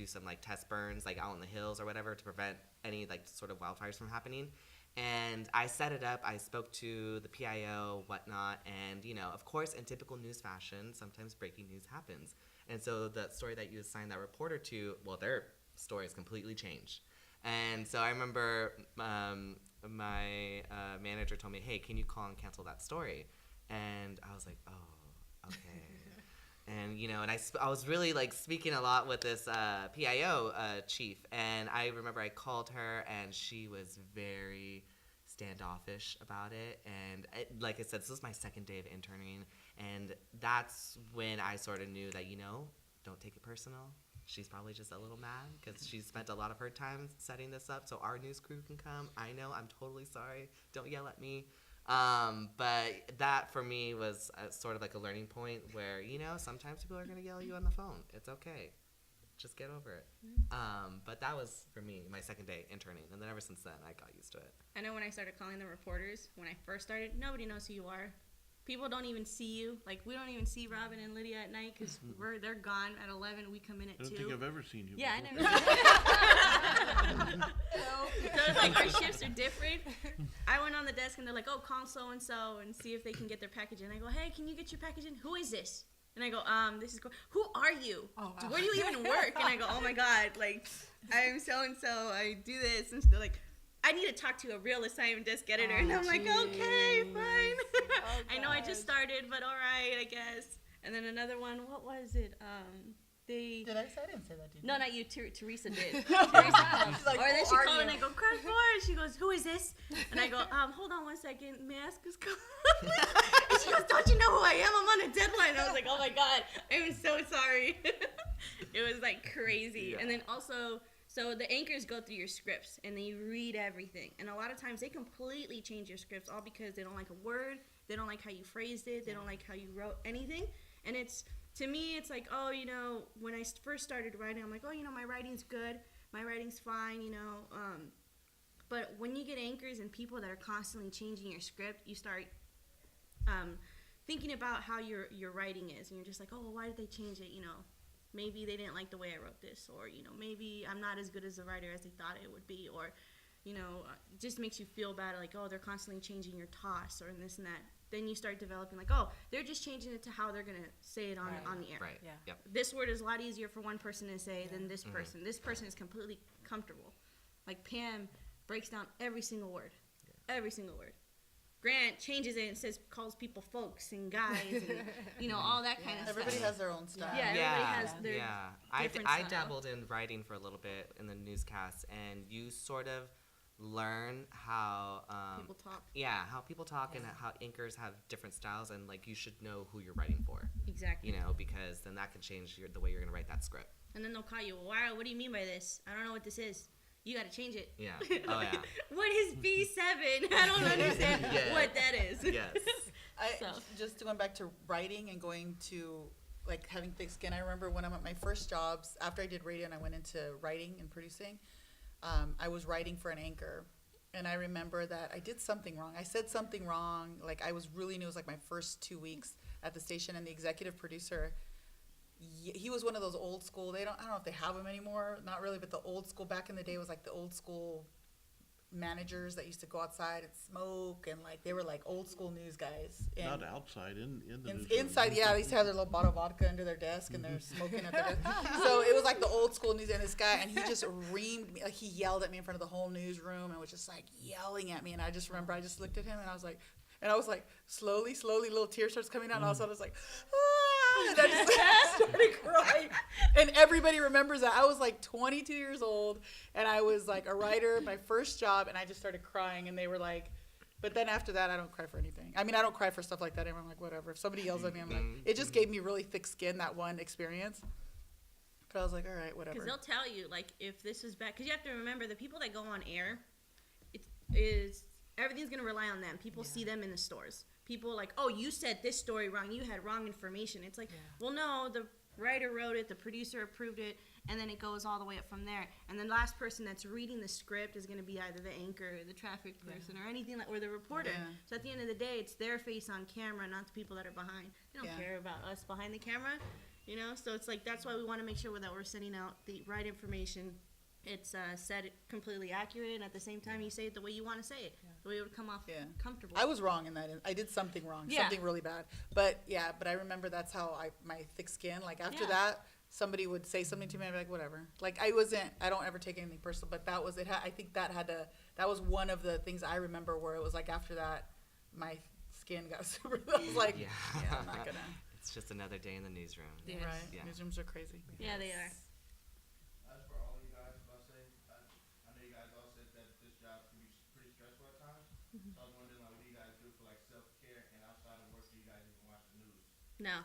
some like test burns like out in the hills or whatever to prevent any like sort of wildfires from happening. And I set it up. I spoke to the PIO, whatnot, and of course, in typical news fashion, sometimes breaking news happens. And so the story that you assigned that reporter to, well, their story is completely changed. And so I remember my manager told me, "Hey, can you call and cancel that story?" And I was like, "Oh, okay." And and I was really like speaking a lot with this PIO chief, and I remember I called her, and she was very standoffish about it. And like I said, this was my second day of interning, and that's when I sort of knew that don't take it personal. She's probably just a little mad because she spent a lot of her time setting this up so our news crew can come. I know, I'm totally sorry. Don't yell at me. But that for me was sort of like a learning point where, sometimes people are going to yell at you on the phone. It's okay. Just get over it. But that was, for me, my second day interning. And then ever since then, I got used to it. I know when I started calling the reporters, when I first started, nobody knows who you are. People don't even see you. Like, we don't even see Robin and Lydia at night because they're gone at 11. We come in at 2. I don't think I've ever seen you Yeah, before. I never. So it's like our shifts are different. I went on the desk and they're like, "Oh, call so and so and see if they can get their package in." I go, "Hey, can you get your package in? Who is this?" And I go, "This is who are you? Oh, wow. Where do you even work?" And I go, "Oh my God, like I'm so and so. I do this." And they're like, "I need to talk to a real assignment desk editor." And I'm like, "Okay, fine." I know I just started, but all right, I guess. And then another one, what was it? Did I say? I didn't say that, did you? No, not you. Teresa did. She's Teresa like, or then "Who she are called and you?" I go, "Crash Bar." And she goes, "Who is this?" And I go, "Hold on one second. May I ask who's calling?" And she goes, "Don't you know who I am? I'm on a deadline." And I was like, "Oh my God, I'm so sorry." It was like crazy. Yeah. And then also, so the anchors go through your scripts and they read everything. And a lot of times they completely change your scripts all because they don't like a word, they don't like how you phrased it, they don't like how you wrote anything. And to me, it's like, when I first started writing, I'm like, my writing's good, my writing's fine, but when you get anchors and people that are constantly changing your script, you start thinking about how your writing is, and you're just like, oh, well, why did they change it? Maybe they didn't like the way I wrote this, or maybe I'm not as good as a writer as they thought it would be, or it just makes you feel bad, like, oh, they're constantly changing your toss, or this and that. Then you start developing like, oh, they're just changing it to how they're gonna say it on the air. Right. Yeah. Yep. This word is a lot easier for one person to say than this person. This person is completely comfortable. Like Pam breaks down every single word. Every single word. Grant changes it and calls people folks and guys and all that kind of Everybody stuff. has their own style. Yeah, everybody has their different I style. dabbled in writing for a little bit in the newscasts, and you sort of learn how People talk. Yeah, how people talk and how anchors have different styles, and like you should know who you're writing for. Exactly. Because then that can change the way you're gonna write that script. And then they'll call you, wow, what do you mean by this? I don't know what this is. You gotta change it. Yeah. Oh yeah. What is B7? I don't understand what that is. Yes. Just going back to writing and going to like having thick skin. I remember when I'm at my first jobs after I did radio and I went into writing and producing. I was writing for an anchor, and I remember that I did something wrong. I said something wrong. Like I was really new. It was like my first 2 weeks at the station, and the executive producer he was one of those old school. I don't know if they have them anymore. Not really, but the old school back in the day was like the old school managers that used to go outside and smoke, and like they were like old school news guys. And Not outside, in the newsroom. inside, yeah, they used to have their little bottle of vodka under their desk, and they're smoking at their desk. So it was like the old school news. And this guy, and he just reamed me, like he yelled at me in front of the whole newsroom, and was just like yelling at me. And I just remember, I just looked at him, and I was like, slowly, little tears starts coming out, and all of a sudden I was like, ah, and I just started crying. And everybody remembers that. I was like 22 years old, and I was like a writer, my first job, and I just started crying, and they were like, but then after that, I don't cry for anything. I mean, I don't cry for stuff like that anymore. I'm like, whatever. If somebody yells at me, I'm like, it just gave me really thick skin, that one experience. But I was like, all right, whatever. Because they'll tell you, like, if this is bad. Because you have to remember, the people that go on air, everything's going to rely on them. People see them in the stores. People like, oh, you said this story wrong. You had wrong information. It's like, well, no, the writer wrote it, the producer approved it, and then it goes all the way up from there. And the last person that's reading the script is going to be either the anchor, or the traffic person, or anything like, or the reporter. Yeah. So at the end of the day, it's their face on camera, not the people that are behind. They don't care about us behind the camera, you know. So it's like that's why we want to make sure that we're sending out the right information. It's said completely accurate, and at the same time, you say it the way you want to say it, the way it would come off comfortable. I was wrong in that. I did something wrong, something really bad. But I remember that's how my thick skin, like after that, somebody would say something to me, I'd be like, whatever. Like I don't ever take anything personal, but that was it. I think that was one of the things I remember where it was like after that, my skin got super, I was like, I'm not gonna. It's just another day in the newsroom. Yes. Right, newsrooms are crazy. Yeah, they are. As for all of you guys, I know you guys all said that this job can be pretty stressful at times. So I was wondering, like, what do you guys do for like self-care, and outside of work, do you guys even watch the news? No.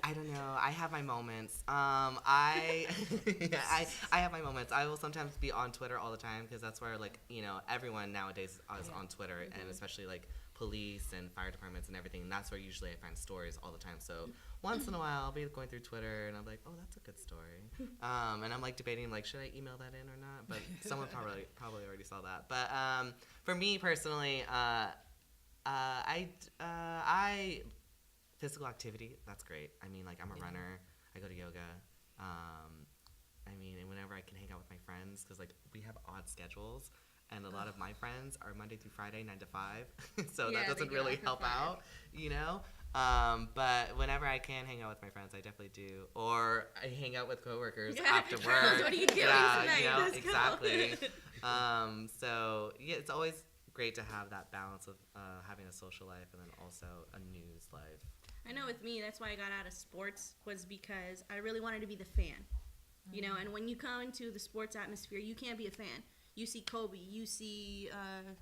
I don't know. I have my moments. I have my moments. I will sometimes be on Twitter all the time because that's where, like, you know, everyone nowadays is on Twitter, and especially like police and fire departments and everything. And that's where usually I find stories all the time. So once in a while, I'll be going through Twitter and I'm like, oh, that's a good story. And I'm like debating, like, should I email that in or not? But someone probably already saw that. But for me personally, physical activity, that's great. I mean, like, I'm a runner. I go to yoga. I mean, and whenever I can hang out with my friends, because, like, we have odd schedules, and a lot of my friends are Monday through Friday, 9 to 5, so that doesn't really help out, you know? But whenever I can hang out with my friends, I definitely do. Or I hang out with coworkers after work. What are you doing tonight? You know, Let's exactly. So, yeah, it's always great to have that balance of having a social life and then also a news life. I know with me, that's why I got out of sports, was because I really wanted to be the fan. You know, and when you come into the sports atmosphere, you can't be a fan. You see Kobe, you see,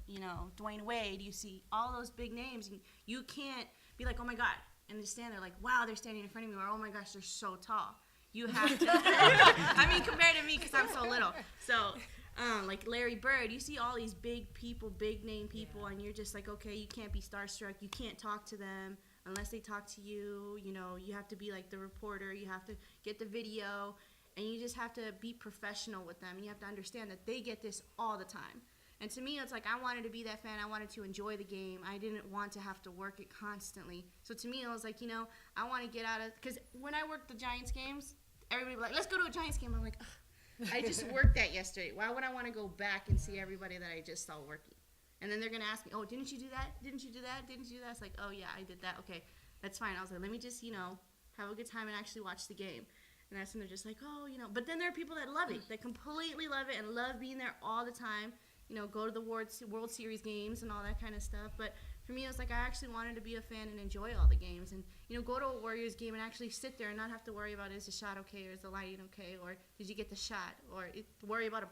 you know, Dwayne Wade, you see all those big names, and you can't be like, oh my God, and just stand there like, wow, they're standing in front of me, or oh my gosh, they're so tall. You have to, I mean, compared to me, because I'm so little. So, like Larry Bird, you see all these big people, big name people, and you're just like, okay, you can't be starstruck, you can't talk to them unless they talk to you. You know, you have to be like the reporter, you have to get the video, and you just have to be professional with them. You have to understand that they get this all the time. And to me, it's like I wanted to be that fan. I wanted to enjoy the game. I didn't want to have to work it constantly. So to me, I was like, you know, I want to get out of, because when I worked the Giants games, everybody would be like, let's go to a Giants game. I'm like, ugh, I just worked that yesterday. Why would I want to go back and see everybody that I just saw working? And then they're going to ask me, oh, didn't you do that? Didn't you do that? Didn't you do that? It's like, oh, yeah, I did that. Okay, that's fine. I was like, let me just, you know, have a good time and actually watch the game. And that's when they're just like, oh, you know. But then there are people that love it, that completely love it and love being there all the time. You know, go to the World Series games and all that kind of stuff. But for me, it was like I actually wanted to be a fan and enjoy all the games. And, you know, go to a Warriors game and actually sit there and not have to worry about, is the shot okay, or is the lighting okay, or did you get the shot, or worry about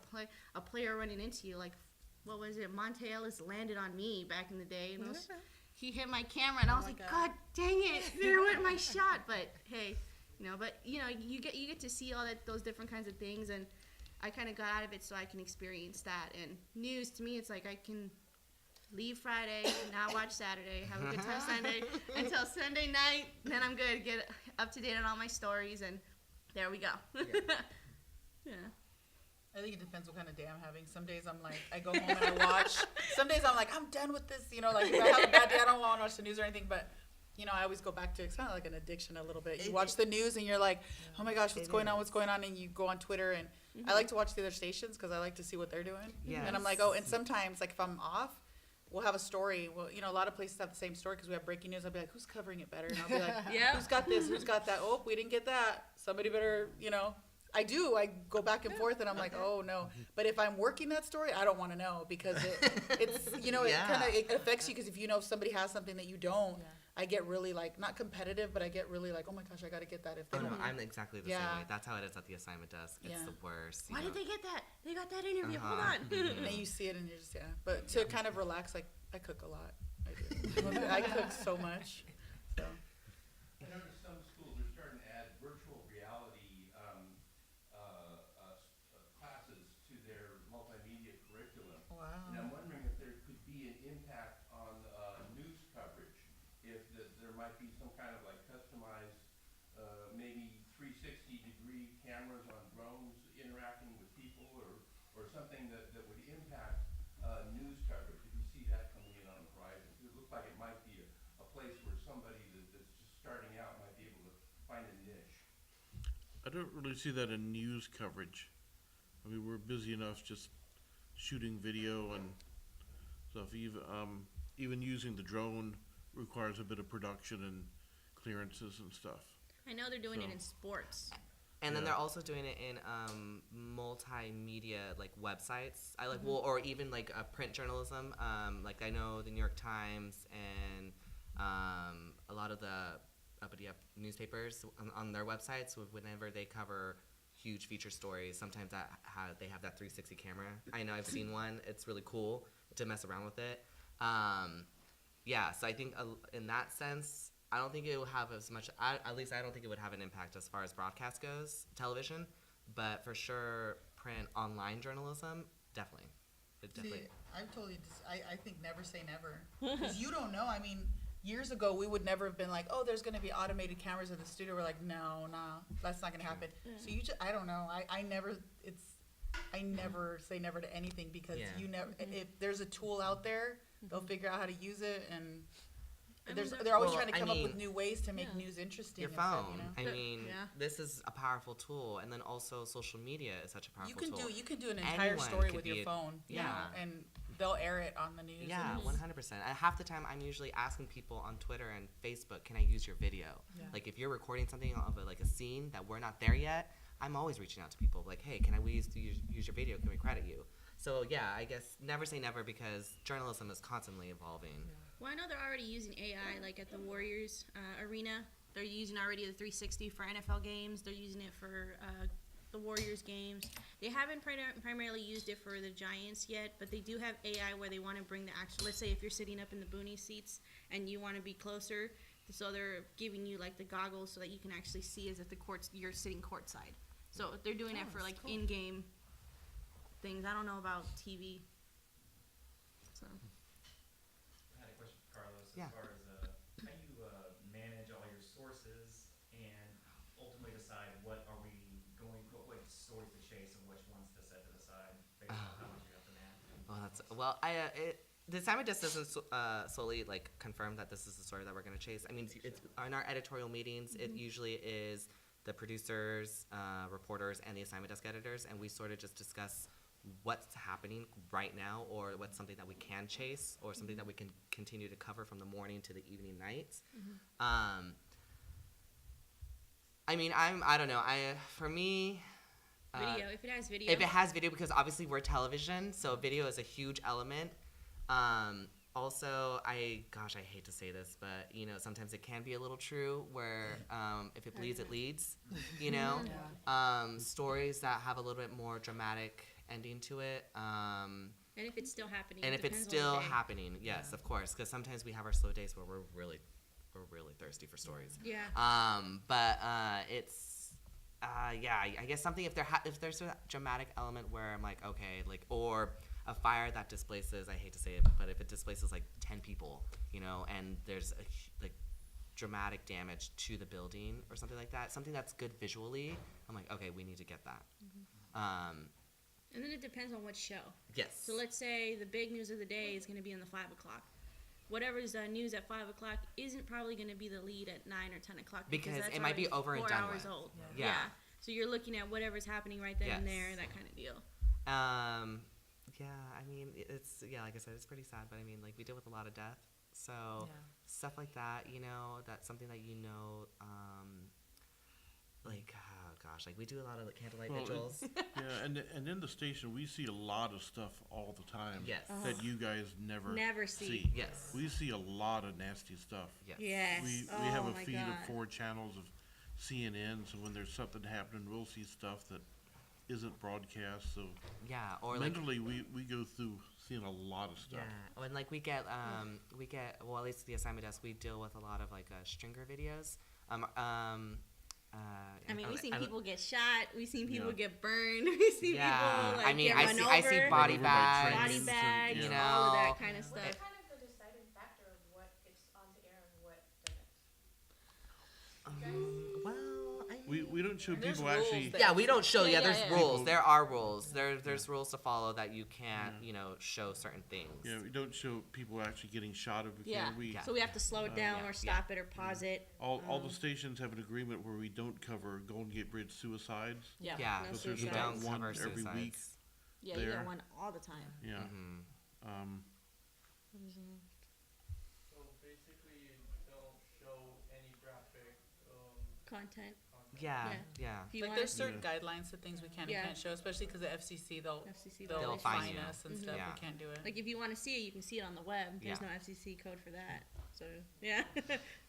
a player running into you. Like, what was it? Monte Ellis landed on me back in the day. And he hit my camera, and I was like, God dang it, there went my shot. But, hey. You know, but you know, you get to see all those different kinds of things, and I kind of got out of it so I can experience that. And news to me, it's like I can leave Friday, not watch Saturday, have a good time Sunday until Sunday night. Then I'm good, get up to date on all my stories, and there we go. Yeah. I think it depends what kind of day I'm having. Some days I'm like, I go home and I watch. Some days I'm like, I'm done with this. You know, like if I have a bad day, I don't want to watch the news or anything, but. you know, I always go back to, it's kind of like an addiction a little bit. You watch the news and you're like, oh my gosh, what's going on? And you go on Twitter, and I like to watch the other stations because I like to see what they're doing. And I'm like, oh, and sometimes, like, if I'm off, we'll have a story. Well, you know, a lot of places have the same story because we have breaking news. I'll be like, who's covering it better? And I'll be like, who's got this? Who's got that? Oh, we didn't get that. Somebody better, you know. I do. I go back and forth, and I'm like, oh no. But if I'm working that story, I don't want to know because it's, you know, it affects you because if you know somebody has something that you don't, I get really like, not competitive, but I get really like, oh my gosh, I got to get that if they Oh no, don't. I'm exactly the same way. That's how it is at the assignment desk. It's the worst. Why did they get that? They got that interview. Hold on. And then you see it and you're just, But to kind of relax, like, I cook a lot. I do. I cook so much. So. I noticed some schools are starting to add virtual reality classes to their multimedia curriculum. Wow. And I'm wondering if there could be an impact on news coverage, if there might be some kind of like customized, maybe 360-degree cameras on drones interacting with people, or something that would impact news coverage. If you see that coming in on the horizon, it looks like it might be a place where somebody that's just starting out might be able to find a niche. I don't really see that in news coverage. I mean, we're busy enough just shooting video and stuff. Even using the drone requires a bit of production and clearances and stuff. I know they're doing it in sports. And then they're also doing it in multimedia, like websites. I like, well, or even like print journalism. Like I know the New York Times and a lot of the uppity up newspapers on their websites. Whenever they cover huge feature stories, sometimes they have that 360 camera. I know I've seen one. It's really cool to mess around with it. So I think in that sense, I don't think it will have as much, at least I don't think it would have an impact as far as broadcast goes, television, but for sure, print, online journalism, definitely. See, I've told you this, I think never say never. Because you don't know. I mean, years ago, we would never have been like, oh, there's going to be automated cameras in the studio. We're like, no, that's not going to happen. So I don't know. I never say never to anything because you never, if there's a tool out there, they'll figure out how to use it, and they're always trying to come up with new ways to make news interesting. Your phone. This is a powerful tool, and then also social media is such a powerful tool. You can do an entire story with your phone, you know, and they'll air it on the news. Yeah, 100%. Half the time, I'm usually asking people on Twitter and Facebook, can I use your video? Yeah. Like, if you're recording something of a scene that we're not there yet, I'm always reaching out to people, like, hey, can I use your video? Can we credit you? So, yeah, I guess never say never because journalism is constantly evolving. Yeah. Well, I know they're already using AI, like at the Warriors arena. They're using already the 360 for NFL games. They're using it for the Warriors games. They haven't primarily used it for the Giants yet, but they do have AI where they want to bring the actual, let's say if you're sitting up in the boonie seats and you want to be closer, so they're giving you like the goggles so that you can actually see as if you're sitting courtside. So they're doing it for like in-game things. I don't know about TV. So. I had a question for Carlos as Yeah. far as how you manage all your sources and ultimately decide what stories to chase and which ones to set to the side based on how much you have to manage. The assignment just doesn't solely like confirm that this is the story that we're going to chase. I mean, it's in our editorial meetings. It usually is the producers, reporters, and the assignment desk editors, and we sort of just discuss what's happening right now, or what's something that we can chase, or something that we can continue to cover from the morning to the evening nights. I mean, I don't know. For me. Video, if it has video. If it has video, because obviously we're television, so video is a huge element. Also, I hate to say this, but, you know, sometimes it can be a little true where if it bleeds, it leads, you know? Stories that have a little bit more dramatic ending to it. And if it's still happening. And if it's still happening, yes, of course, because sometimes we have our slow days where we're really thirsty for stories. Yeah. I guess something if there's a dramatic element where I'm like, okay, like, or a fire that displaces, I hate to say it, but if it displaces like 10 people, you know, and there's like dramatic damage to the building or something like that, something that's good visually, I'm like, okay, we need to get that. And then it depends on what show. Yes. So let's say the big news of the day is going to be on the 5 o'clock. whatever's news at 5 o'clock isn't probably going to be the lead at 9 or 10 o'clock Because that's it might be already over and 4 done hours with. old. Yeah. So you're looking at whatever's happening right then and Yes. there, that kind of deal. Yeah, I mean, it's, yeah, like I said, it's pretty sad, but I mean, like, we deal with a lot of death. So, stuff like that, you know, that's something that, you know, like, oh gosh, like, we do a lot of, like, candlelight vigils. Yeah, and in the station, we see a lot of stuff all the time. Yes. That you guys never see. Yes. We see a lot of nasty stuff. Yes. Yes. We have a feed of 4 channels of CNN, so when there's something happening, we'll see stuff that isn't broadcast. So Yeah, or like, mentally, we go through seeing a lot of stuff. yeah, and like we get, well, at least the assignment desk, we deal with a lot of like stringer videos. I mean, we've seen I don't- people get shot. We've seen people Yeah. get burned. We've seen Yeah, people I mean, get I run see, over. I see body Run over by bags, body trains bags, and, you yeah. all of know. that kind of What's stuff. kind of the deciding factor of what gets onto air and what doesn't? Well, We don't show There's people rules actually. that- yeah, we don't show. Yeah, Yeah, yeah, there's yeah. rules. People- There are rules. There's rules to follow that you can't, you know, show certain things. Yeah, we don't show people actually getting shot if we Yeah. can. We, Yeah. So we have to slow it down yeah, or stop it or pause it. all the stations have an agreement where we don't cover Golden Gate Bridge suicides. Yeah. Yeah, No Because there's you about don't one cover every week. suicides. Yeah, you there. got one all the time. Yeah. Mhm. So basically, you don't show any graphic, Content. Yeah, Yeah. yeah. If you Like want there's certain guidelines to things we can and Yeah. can't show, especially because the FCC they'll FCC they'll They'll fine fine you. us and stuff. Yeah. We can't do it. like if you want to see it, you can see it on the web. There's Yeah. no FCC code for that. So yeah.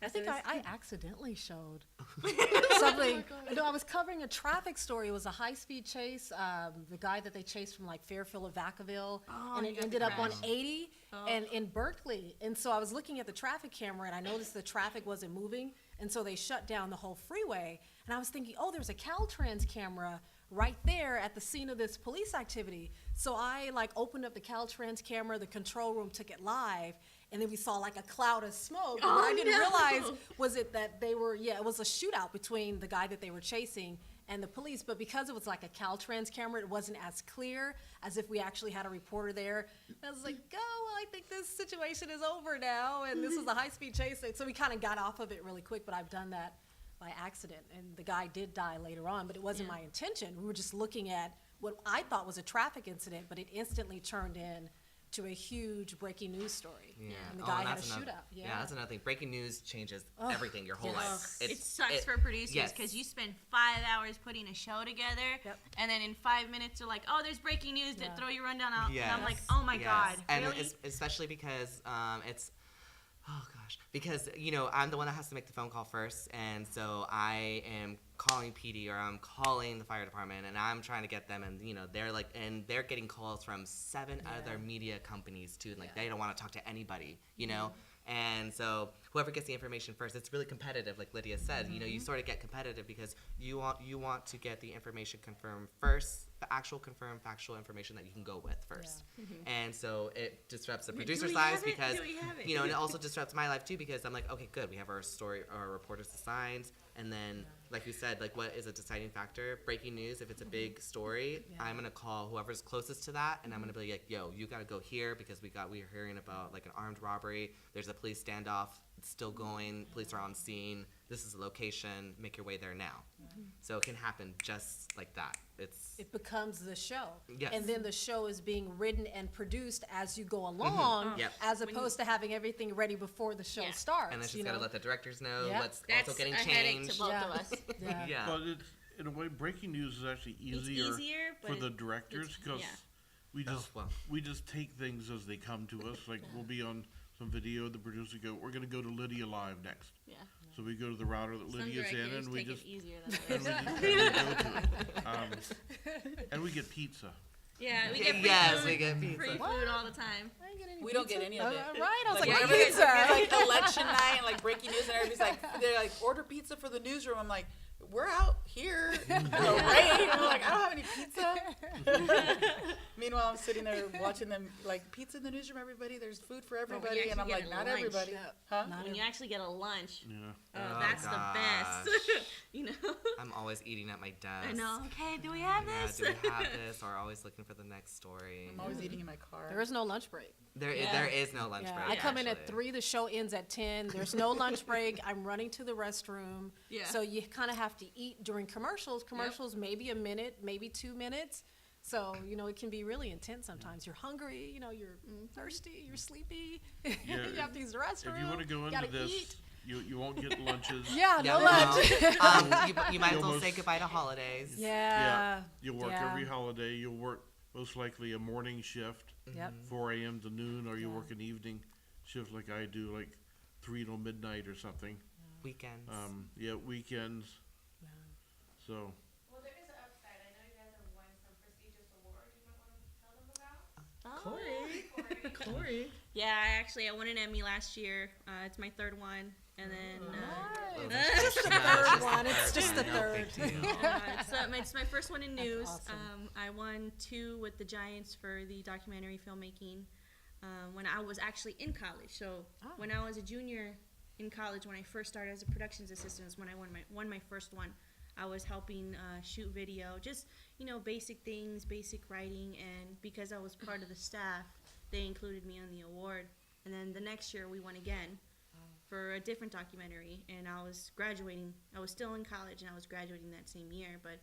I think I accidentally showed Oh something. No, I was covering a traffic story. It was a high-speed chase. The guy that they chased from like Fairfield to Vacaville, Oh, and you it got the ended up on crash. 80 Oh. and in Berkeley. And so I was looking at the traffic camera, and I noticed the traffic wasn't moving, and so they shut down the whole freeway. And I was thinking, oh, there's a Caltrans camera right there at the scene of this police activity. So I like opened up the Caltrans camera, the control room took it live, and then we saw like a cloud of smoke. And what I didn't realize was it that they were, it was a shootout between the guy that they were chasing and the police. But because it was like a Caltrans camera, it wasn't as clear as if we actually had a reporter there. And I was like, oh, well, I think this situation is over now, and this is a high-speed chase. So we kind of got off of it really quick, but I've done that by accident. And the guy did die later on, but it wasn't my intention. We were just looking at what I thought was a traffic incident, but it instantly turned in to a huge breaking news story. Yeah. And the Oh, guy and had a that's another- shootout. Yeah, that's another thing. Breaking news changes everything, your whole yes. life. It sucks for producers yes. because you spend 5 hours putting a show together, Yep. and then in 5 minutes they're like, "Oh, there's breaking news." Yeah. That throw your rundown out, and I'm Yes. like, "Oh my Yes. god, And really?" especially because it's, oh gosh, because you know I'm the one that has to make the phone call first, and so I am calling PD or I'm calling the fire department, and I'm trying to get them, and you know they're like, and they're getting calls from 7 other media companies too, and like they don't want to talk to anybody, you know. And so whoever gets the information first, it's really competitive, like Lydia said. You know, you sort of get competitive because you want to get the information confirmed first, the actual confirmed factual information that you can go with first. And so it disrupts the Do producer's we lives have it? because Do we have it? you know, and it also disrupts my life too because I'm like, okay, good, we have our story, our reporters assigned, and then like you said, like what is a deciding factor? Breaking news. If it's a big story, I'm gonna call whoever's closest to that, and I'm gonna be like, yo, you gotta go here because we're hearing about like an armed robbery. There's a police standoff. It's still going. Police are on scene. This is the location. Make your way there now. So it can happen just like that. It becomes the show. Yes. And then the show is being written and produced as you go along, Yep. as opposed to having everything ready before the show Yeah. starts. And then she's you gotta know? let the directors know Yeah. what's That's also getting a headache changed. to both Yeah. of us. Yeah. Yeah. But it's, in a way, breaking news is actually easier, easier, but for the it- directors it's- because yeah. we just well. we just take things as they come to us. Like we'll be on some video, the producer go, we're gonna go to Lydia live next. Yeah. So we go to the router that Some Lydia's in, directors and we take just it easier and than we, others. just, and we go to it. And we get pizza. Yeah, we get free Yes, food, we get pizza. free food all the time. I didn't get any We don't get pizza. any of it. Right? I was like, Like, my whenever pizza. it's like election night and like breaking news and everybody's like, they're like, order pizza for the newsroom. I'm like, we're out here in the rain. I'm like, I don't have any pizza. Meanwhile, I'm sitting there watching them, like, pizza in the newsroom, everybody. There's food for everybody. actually And I'm get like, a not lunch. everybody. Yeah. Huh? When you actually get a lunch, Yeah. Oh, that's the best. gosh. You know? I'm always eating at my desk. I know. Okay, do we have Yeah, this? do we have this? Or always looking for the next story. I'm always eating in my car. There is no lunch break. There Yeah. is no lunch Yeah, break. I come in at actually. 3, the show ends at 10. There's no lunch break. I'm running to the restroom. Yeah. So you kind of have to eat during commercials. Commercials, maybe a minute, maybe 2 minutes. So, you know, it can be really intense sometimes. You're hungry, you know, you're thirsty, you're sleepy. Yeah, you have to use the restroom. If you want to go into gotta this, eat. you won't get lunches. Yeah, Yeah, no lunch. you might as well almost- say goodbye to holidays. Yeah. You'll work Yeah. every holiday. You'll work most likely a morning shift, Yep. 4 a.m. to noon, or you Yeah. work an evening shift like I do, like 3 till midnight or something. Weekends. Yeah, weekends. Yeah. So, Well, there is an upside. I know you guys have won some prestigious awards. You might want to tell them about. Corey. Yeah, I won an Emmy last year. It's my 3rd one, and then Nice. Just the third one. It's just the No third. big deal. it's my first one in news. awesome. I won 2 with the Giants for the documentary filmmaking when I was actually in college. So Oh. when I was a junior in college, when I first started as a productions assistant, is when I won my first one. I was helping shoot video, just basic things, basic writing, and because I was part of the staff, they included me on the award. And then the next year we won again for a different documentary, and I was graduating. I was still in college, and I was graduating that same year. But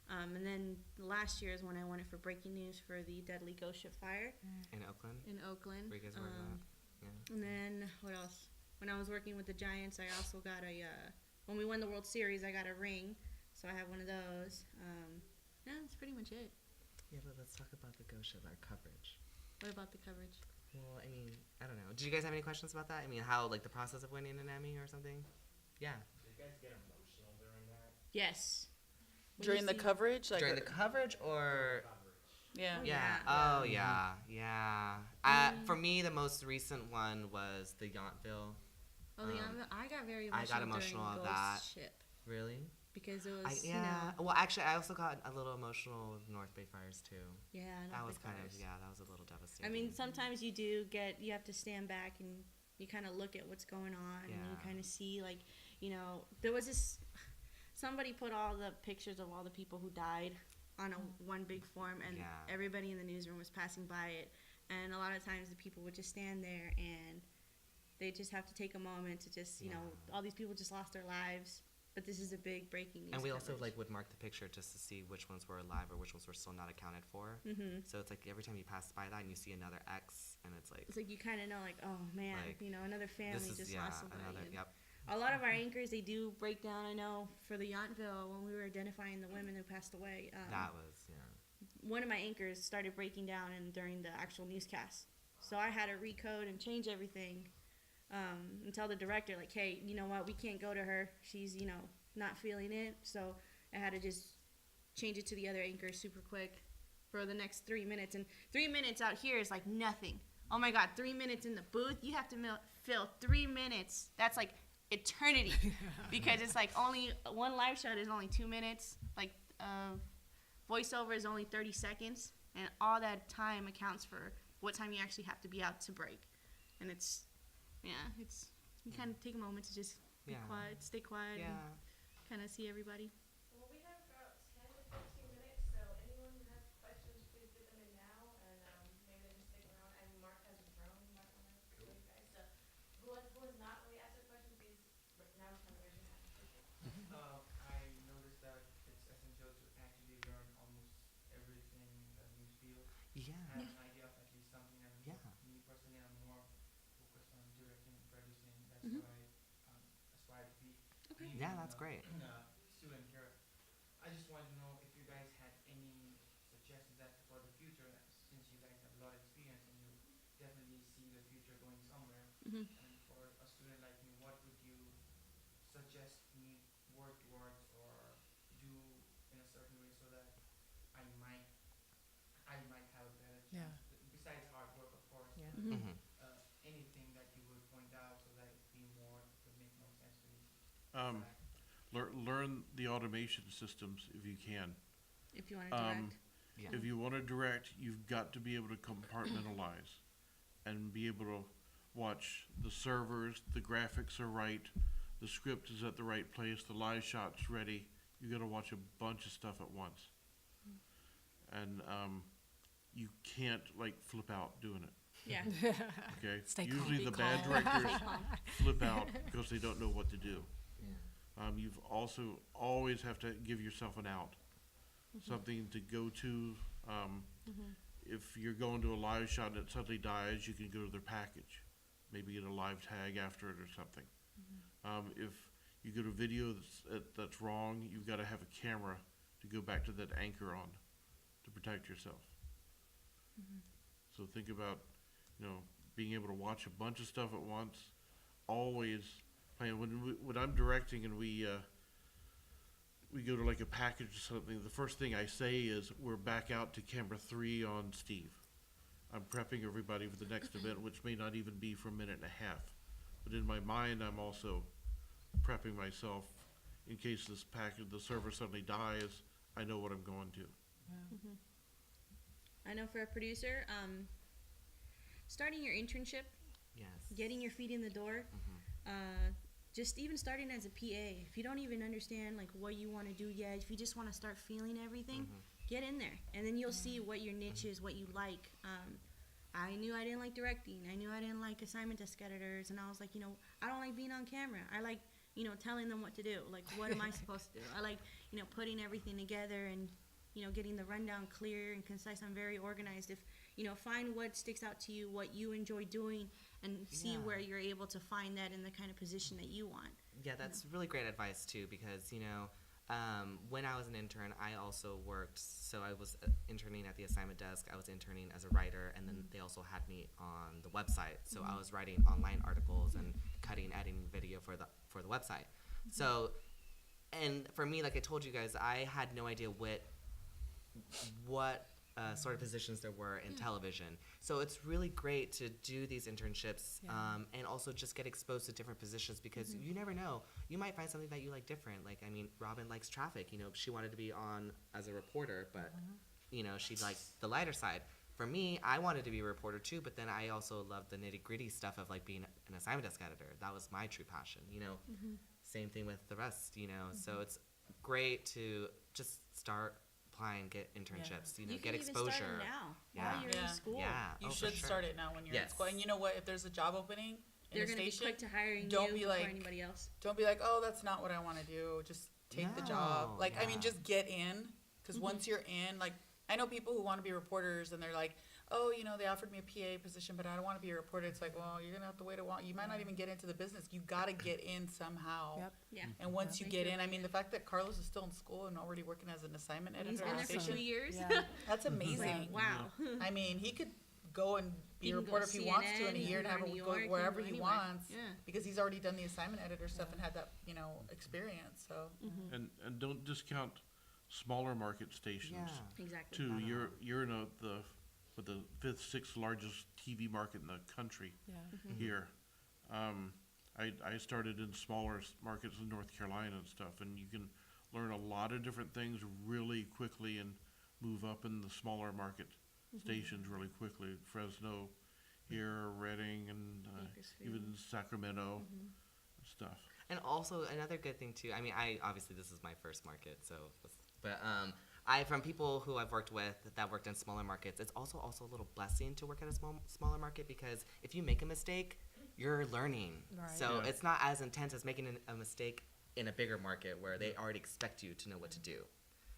and then last year is when I won it for breaking news for the deadly ghost ship fire In Oakland. in Oakland. Where you guys were at. Yeah. And then what else? When I was working with the Giants, I also got when we won the World Series, I got a ring, so I have one of those. Yeah, that's pretty much it. Yeah, but let's talk about the ghost ship, our coverage. What about the coverage? Well, I mean, I don't know. Did you guys have any questions about that? I mean, how, like, the process of winning an Emmy or something? Yeah. Did you guys get emotional during that? Yes. When During you the see- coverage? Like, During the coverage or... yeah. Yeah. Yeah. Oh, yeah. For me, the most recent one was the Yountville. Oh, yeah, I got very I emotional. got emotional during at Ghost that. Ship Really? because it was, Yeah. Well, actually, I also got a little emotional with North Bay Fires, too. yeah. That not was the kind of, covers. yeah, that was a little devastating. I mean, sometimes you have to stand back and you kind of look at what's going on and you Yeah. kind of see, like, there was somebody put all the pictures of all the people who died on one big form, and Yeah. everybody in the newsroom was passing by it, and a lot of times the people would just stand there and they just have to take a moment to just, all these people just lost their lives, but this is a big breaking news And we also coverage. like would mark the picture just to see which ones were alive or which ones were still not accounted for. Mhm. So it's like every time you pass by that and you see another X, and it's like It's like you kind of know, like, oh man, Like, another family this is just lost somebody. another and yep. a lot of our anchors, they do break down. I know for the Yountville, when we were identifying the women who passed away, That was one of my anchors started breaking down during the actual newscast. So I had to recode and change everything and tell the director, like, hey, you know what, we can't go to her. She's, not feeling it. So I had to just change it to the other anchor super quick for the next 3 minutes. And 3 minutes out here is like nothing. Oh my God, 3 minutes in the booth, you have to fill 3 minutes. That's like eternity because it's like only one live shot is only 2 minutes. Like voiceover is only 30 seconds, and all that time accounts for what time you actually have to be out to break. And it's you kind of take a moment to just be Yeah. quiet, stay quiet, Yeah. and kind of see everybody. Well, we have about 10 to 15 minutes, so anyone who has questions, please get them in now, and maybe they just stick around. And Mark has a drone, you might want to show you guys. So who has not really asked a question, please, now is time to raise your hand. I noticed that it's essential to actually learn almost everything in the news field. Yeah. Have an idea of at least something. And Yeah. me personally, I'm more focused on directing and producing. That's Mhm. what I aspire to be. Okay. Being Yeah, that's great. Student here. I just want to know if you guys had any suggestions for the future, since you guys have a lot of experience and you definitely see the future going somewhere. Mhm. And for a student like me, what would you suggest me work towards or do in a certain way so that I might have a better Yeah. chance? Besides hard work, of course. Yeah. but, Mhm. anything that you would point out so that it would make more sense to me. Um, learn the automation systems if you can. If you want to direct. Yeah. If you want to direct, you've got to be able to compartmentalize and be able to watch the servers, the graphics are right, the script is at the right place, the live shot's ready. You got to watch a bunch of stuff at once. And you can't like flip out doing it. Yeah. Okay. Stay calm. Usually Be the bad calm. directors flip out because they don't know what to do. You've also always have to give yourself an out, something to go to. If you're going to a live shot and it suddenly dies, you can go to their package, maybe get a live tag after it or something. If you go to video that's wrong, you've got to have a camera to go back to that anchor on to protect yourself. So think about, being able to watch a bunch of stuff at once, always playing. When I'm directing and we go to like a package or something, the first thing I say is we're back out to camera 3 on Steve. I'm prepping everybody for the next event, which may not even be for a minute and a half. But in my mind, I'm also prepping myself in case this package, the server suddenly dies, I know what I'm going to. I know for a producer, starting your internship, Yes. getting your feet in the door, just even starting as a PA. If you don't even understand like what you want to do yet, if you just want to start feeling everything, get in there, and then you'll see what your niche is, what you like. I knew I didn't like directing. I knew I didn't like assignment desk editors, and I was like, I don't like being on camera. I like, telling them what to do. Like, what am I supposed to do? I like, putting everything together and, getting the rundown clear and concise. I'm very organized. If, find what sticks out to you, what you enjoy doing, and see Yeah. where you're able to find that in the kind of position that you want. Yeah, that's really great advice too, because when I was an intern, I also worked. So I was interning at the assignment desk. I was interning as a writer, and then they also had me on the website. So I was writing online articles and cutting, editing video for the website. So, and for me, like I told you guys, I had no idea what sort of positions there were in television. So it's really great to do these internships and also just get exposed to different positions, because you never know. You might find something that you like different. Like, Robin likes traffic. She wanted to be on as a reporter, but, she liked the lighter side. For me, I wanted to be a reporter too, but then I also loved the nitty-gritty stuff of like being an assignment desk editor. That was my true passion, Same thing with the rest, So it's great to just start applying, get internships, You get can even exposure. start it now Yeah. while you're in school. Yeah. You for should sure. start it now when you're in Yes. school. And you know what? If there's a job opening in They're a going to be station, quick to hiring don't you be before like- anybody else. don't be like, oh, that's not what I want to do. Just take the job. No, Like, yeah. just get in. Because once you're in, like, I know people who want to be reporters and they're like, oh, they offered me a PA position, but I don't want to be a reporter. It's like, well, you're going to have to wait a while. You might not even get into the business. You got to get in somehow. Yep. Yeah. And once you Thank get you. in, the fact that Carlos is still in school and already working as an assignment And he's editor been on there for station, 2 years. Yeah. that's amazing. Wow. He could go and be He a can go reporter if he wants to in a CNN, year and he have can a go to go New York, wherever he he can go anywhere. wants. Yeah. Because he's already done the assignment editor stuff and had that, experience. So And don't discount smaller market stations. Yeah. Exactly. Too, I know. you're in the 5th, 6th largest TV market in the country Yeah. here. I started in smaller markets in North Carolina and stuff, and you can learn a lot of different things really quickly and move up in the smaller market stations really quickly. Fresno, here, Redding, and Bakersfield. even Sacramento and stuff. And also another good thing too. I obviously this is my first market, but from people who I've worked with that worked in smaller markets, it's also a little blessing to work at a smaller market, because if you make a mistake, you're learning. Right. So Yeah. it's not as intense as making a mistake in a bigger market where they already expect you to know what to do.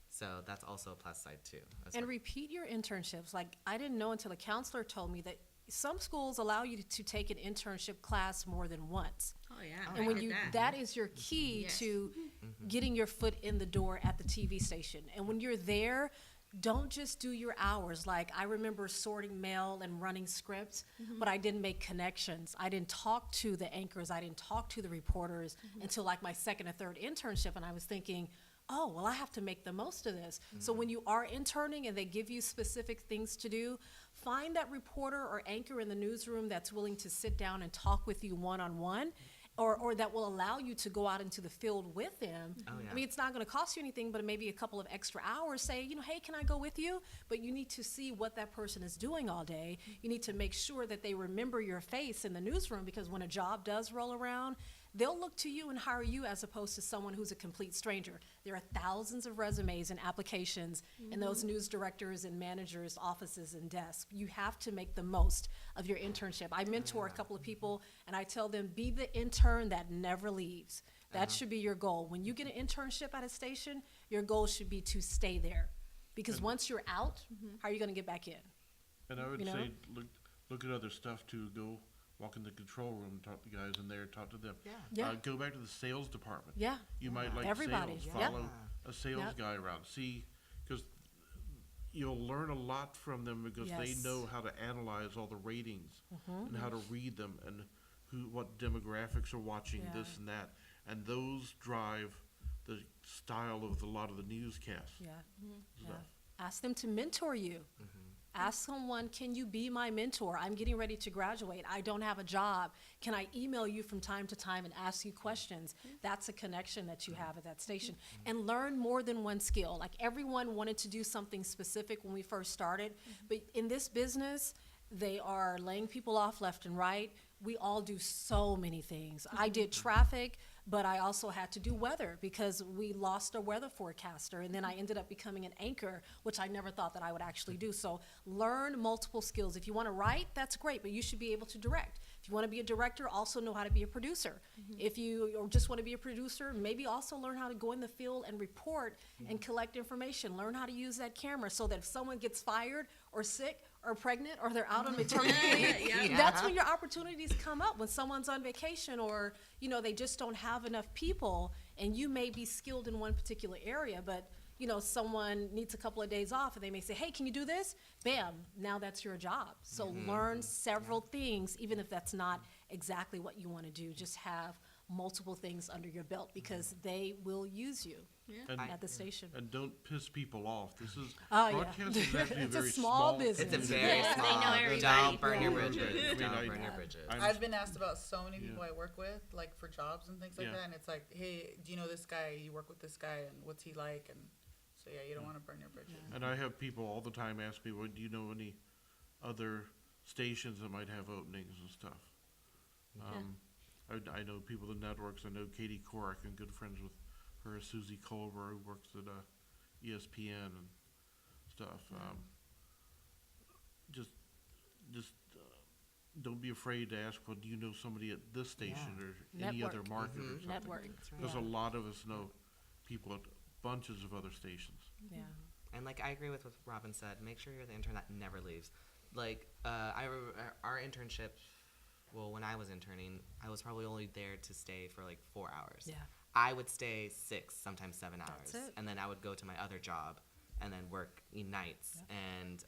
So that's also a plus side too. And repeat your internships. Like, I didn't know until a counselor told me that some schools allow you to take an internship class more than once. Oh, yeah. And I when did that is your key Yes. to getting your foot in the door at the TV station. And when you're there, don't just do your hours. Like, I remember sorting mail and running scripts, but I didn't make connections. I didn't talk to the anchors. I didn't talk to the reporters until like my second or third internship. And I was thinking, oh, well, I have to make the most of this. So when you are interning and they give you specific things to do, find that reporter or anchor in the newsroom that's willing to sit down and talk with you one-on-one, or that will allow you to go out into the field with them. Oh, yeah. I mean, it's not going to cost you anything, but maybe a couple of extra hours. Say, hey, can I go with you? But you need to see what that person is doing all day. You need to make sure that they remember your face in the newsroom, because when a job does roll around, they'll look to you and hire you as opposed to someone who's a complete stranger. There are thousands of resumes and applications in those news directors and managers' offices and desks. You have to make the most of your internship. I mentor a couple of people, and I tell them, be the intern that never leaves. That should be your goal. When you get an internship at a station, your goal should be to stay there. Because once you're out, how are you going to get back in? And I would You know? say, look at other stuff too. Go walk in the control room, talk to the guys in there, talk to them. Yeah. Go back to the sales department. Yeah. You might like Everybody, sales. yeah. Follow a sales Yep. guy around. See, because you'll learn a lot from them, because they Yes. know how to analyze all the ratings and how to read them, and what demographics are watching Yeah. this and that, and those drive the style of a lot of the newscasts. Yeah. Stuff. Ask them to mentor you. Ask someone, can you be my mentor? I'm getting ready to graduate. I don't have a job. Can I email you from time to time and ask you questions? That's a connection that you have at that station. And learn more than one skill. Like, everyone wanted to do something specific when we first started, but in this business, they are laying people off left and right. We all do so many things. I did traffic, but I also had to do weather because we lost a weather forecaster, and then I ended up becoming an anchor, which I never thought that I would actually do. So learn multiple skills. If you want to write, that's great, but you should be able to direct. If you want to be a director, also know how to be a producer. If you or just want to be a producer, maybe also learn how to go in the field and report and collect information. Learn how to use that camera so that if someone gets fired or sick or pregnant or they're out on maternity leave, that's when your opportunities come up. When someone's on vacation, or they just don't have enough people, and you may be skilled in one particular area, but someone needs a couple of days off, and they may say, hey, can you do this? Bam, now that's your job. So learn several things, even if that's not exactly what you want to do. Just have multiple things under your belt, because they will use you at the station. And don't piss people off. This is Oh, broadcasting is actually It's a a very small business. It's a very Yeah, they small. know everybody. Don't burn your Yeah. bridges. I mean, Don't burn your bridges. I've been asked about so many people Yeah. I work with, like for jobs and things like Yeah. that, and it's like, hey, do you know this guy? You work with this guy, and what's he like? And so you don't want to burn your bridges. And I have people all the time ask me, well, do you know any other stations that might have openings and stuff? I know people in networks. I know Katie Corrick, I'm good friends with her, Susie Culver, who works at ESPN and stuff. Just don't be afraid to ask, well, do you know somebody at this station or any other Network. market or something? Network. Because Yeah. a lot of us know people at bunches of other stations. Yeah. And I agree with what Robin said. Make sure you're the intern that never leaves. Our internship, when I was interning, I was probably only there to stay for 4 hours. Yeah. I would stay 6, sometimes 7 hours, That's it. and then I would go to my other job and then work nights. Yeah. And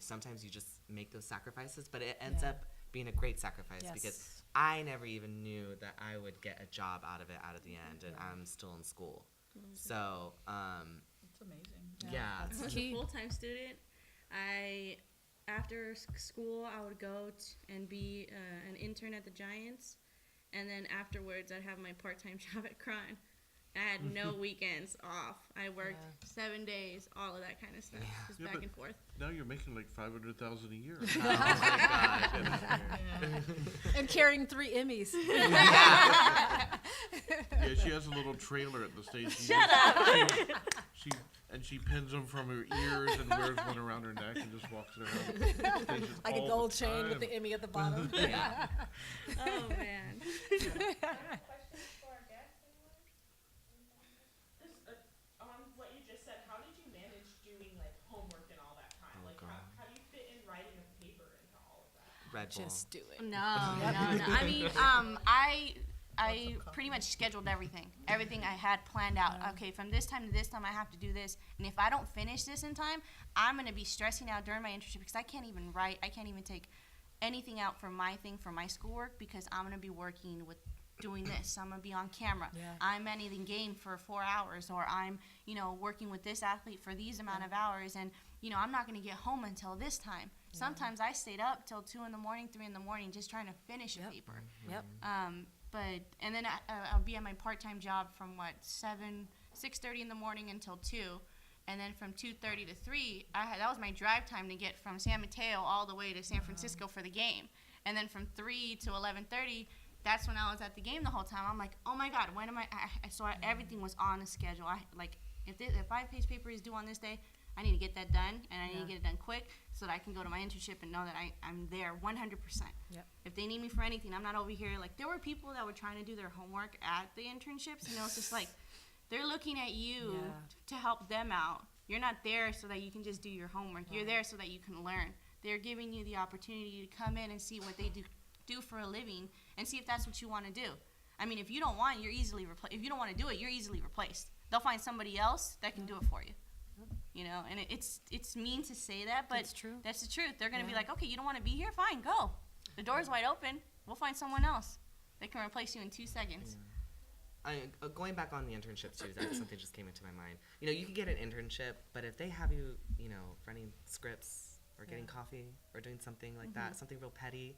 sometimes you just make those sacrifices, but it ends Yeah. up being a great sacrifice Yes. because I never even knew that I would get a job out of it at the end, and I'm still in school. So, It's amazing. yeah. That's As key. a full-time student, after school, I would go and be an intern at the Giants, and then afterwards, I'd have my part-time job at KRON. I had no weekends off. I worked 7 days, all of that kind of stuff, just Yeah, back but and forth. now you're making $500,000 a year. Oh my God. And carrying 3 Emmys. Yeah, she has a little trailer at the station. Shut up! She pins them from her ears and wears one around her neck and just walks around the station Like a all gold the chain with time. the Emmy at the bottom. Yeah. Oh, man. Questions for our guests, anyone? On what you just said, how did you manage doing homework and all that time? Oh, God. How do you fit in writing a paper into all of that? Red Bull. Just do it. No. I mean, I pretty much scheduled everything. Everything I had planned out. Okay, from this time to this time, I have to do this. And if I don't finish this in time, I'm going to be stressing out during my internship because I can't even write. I can't even take anything out for my schoolwork because I'm going to be working with doing this. I'm going to be on camera. Yeah. I'm managing game for 4 hours, or I'm, working with this athlete for these amount of hours. And, I'm not going to get home until this time. Sometimes I stayed up till 2 in the morning, 3 in the morning, just trying to finish a paper. Yep. But and then I'll be at my part-time job from 6:30 in the morning until 2, and then from 2:30 to 3, that was my drive time to get from San Mateo all the way to San Francisco for the game, and then from 3 to 11:30. That's when I was at the game the whole time. I'm like, oh my God, when am I? Everything was on a schedule. If 5-page paper is due on this day, I need to get that done, and I need to get it done quick so that I can go to my internship and know that I'm there 100%. Yep. If they need me for anything, I'm not over here. Like, there were people that were trying to do their homework at the internships, and it was just like, they're looking at you to help them out. You're not there so that you can just do your homework. You're there so that you can learn. They're giving you the opportunity to come in and see what they do for a living and see if that's what you want to do. I mean, if you don't want it, you're easily if you don't want to do it, you're easily replaced. They'll find somebody else that can do it for you. You know, and it's mean to say that, but It's true. that's the truth. They're going to be like, okay, you don't want to be here? Fine, go. The door's wide open. We'll find someone else that can replace you in 2 seconds. Going back on the internship too, that's something just came into my mind. You know, you can get an internship, but if they have you, you know, running scripts or getting coffee or doing something like that, something real petty,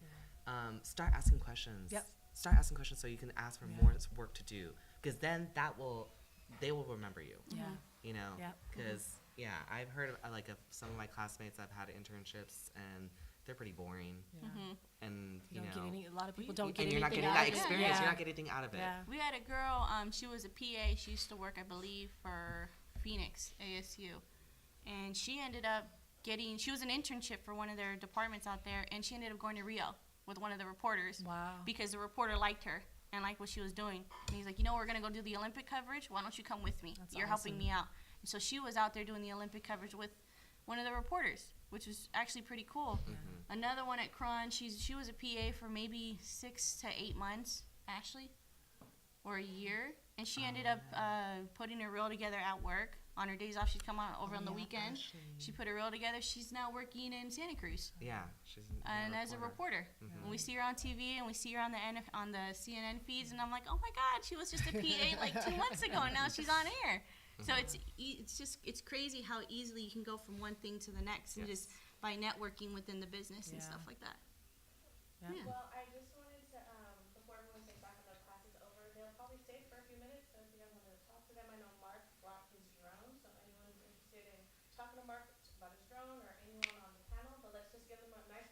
start asking questions. Yep. Start asking questions so you can ask for more work to do, because then they will remember you. Yeah. You know, Yep. because I've heard of some of my classmates that have had internships and they're pretty boring. And You you don't know, get any. A lot of people don't get and anything you're not getting out that of it. experience. Yeah. You're not getting anything out of it. Yeah. We had a girl, she was a PA. She used to work, I believe, for Phoenix, ASU. And she ended up she was an internship for one of their departments out there, and she ended up going to Rio with one of the reporters. Wow. Because the reporter liked her and liked what she was doing. And he's like, you know, we're going to go do the Olympic coverage. Why don't you come with me? That's You're helping awesome. me out. And so she was out there doing the Olympic coverage with one of the reporters, which was actually pretty cool. Another one at KRON, she was a PA for maybe 6 to 8 months, Ashley, or a year. And she ended up putting a reel together at work. On her days off, she'd come on over on the weekend. She put a reel together. She's now working in Santa Cruz. Yeah, she's As a reporter. And we see her on TV and we see her on the CNN feeds, and I'm like, oh my God, she was just a PA like 2 months ago, and now she's on air. So it's crazy how easily you can go from one thing to the next, and just by networking within the business and stuff like that. Yeah. Yeah. Well, I just wanted to, before everyone takes off and the class is over, they'll probably stay for a few minutes, so if you guys want to talk to them, I know Mark brought his drone, so anyone who's interested in talking to Mark about his drone or anyone on the panel, but let's just give them a nice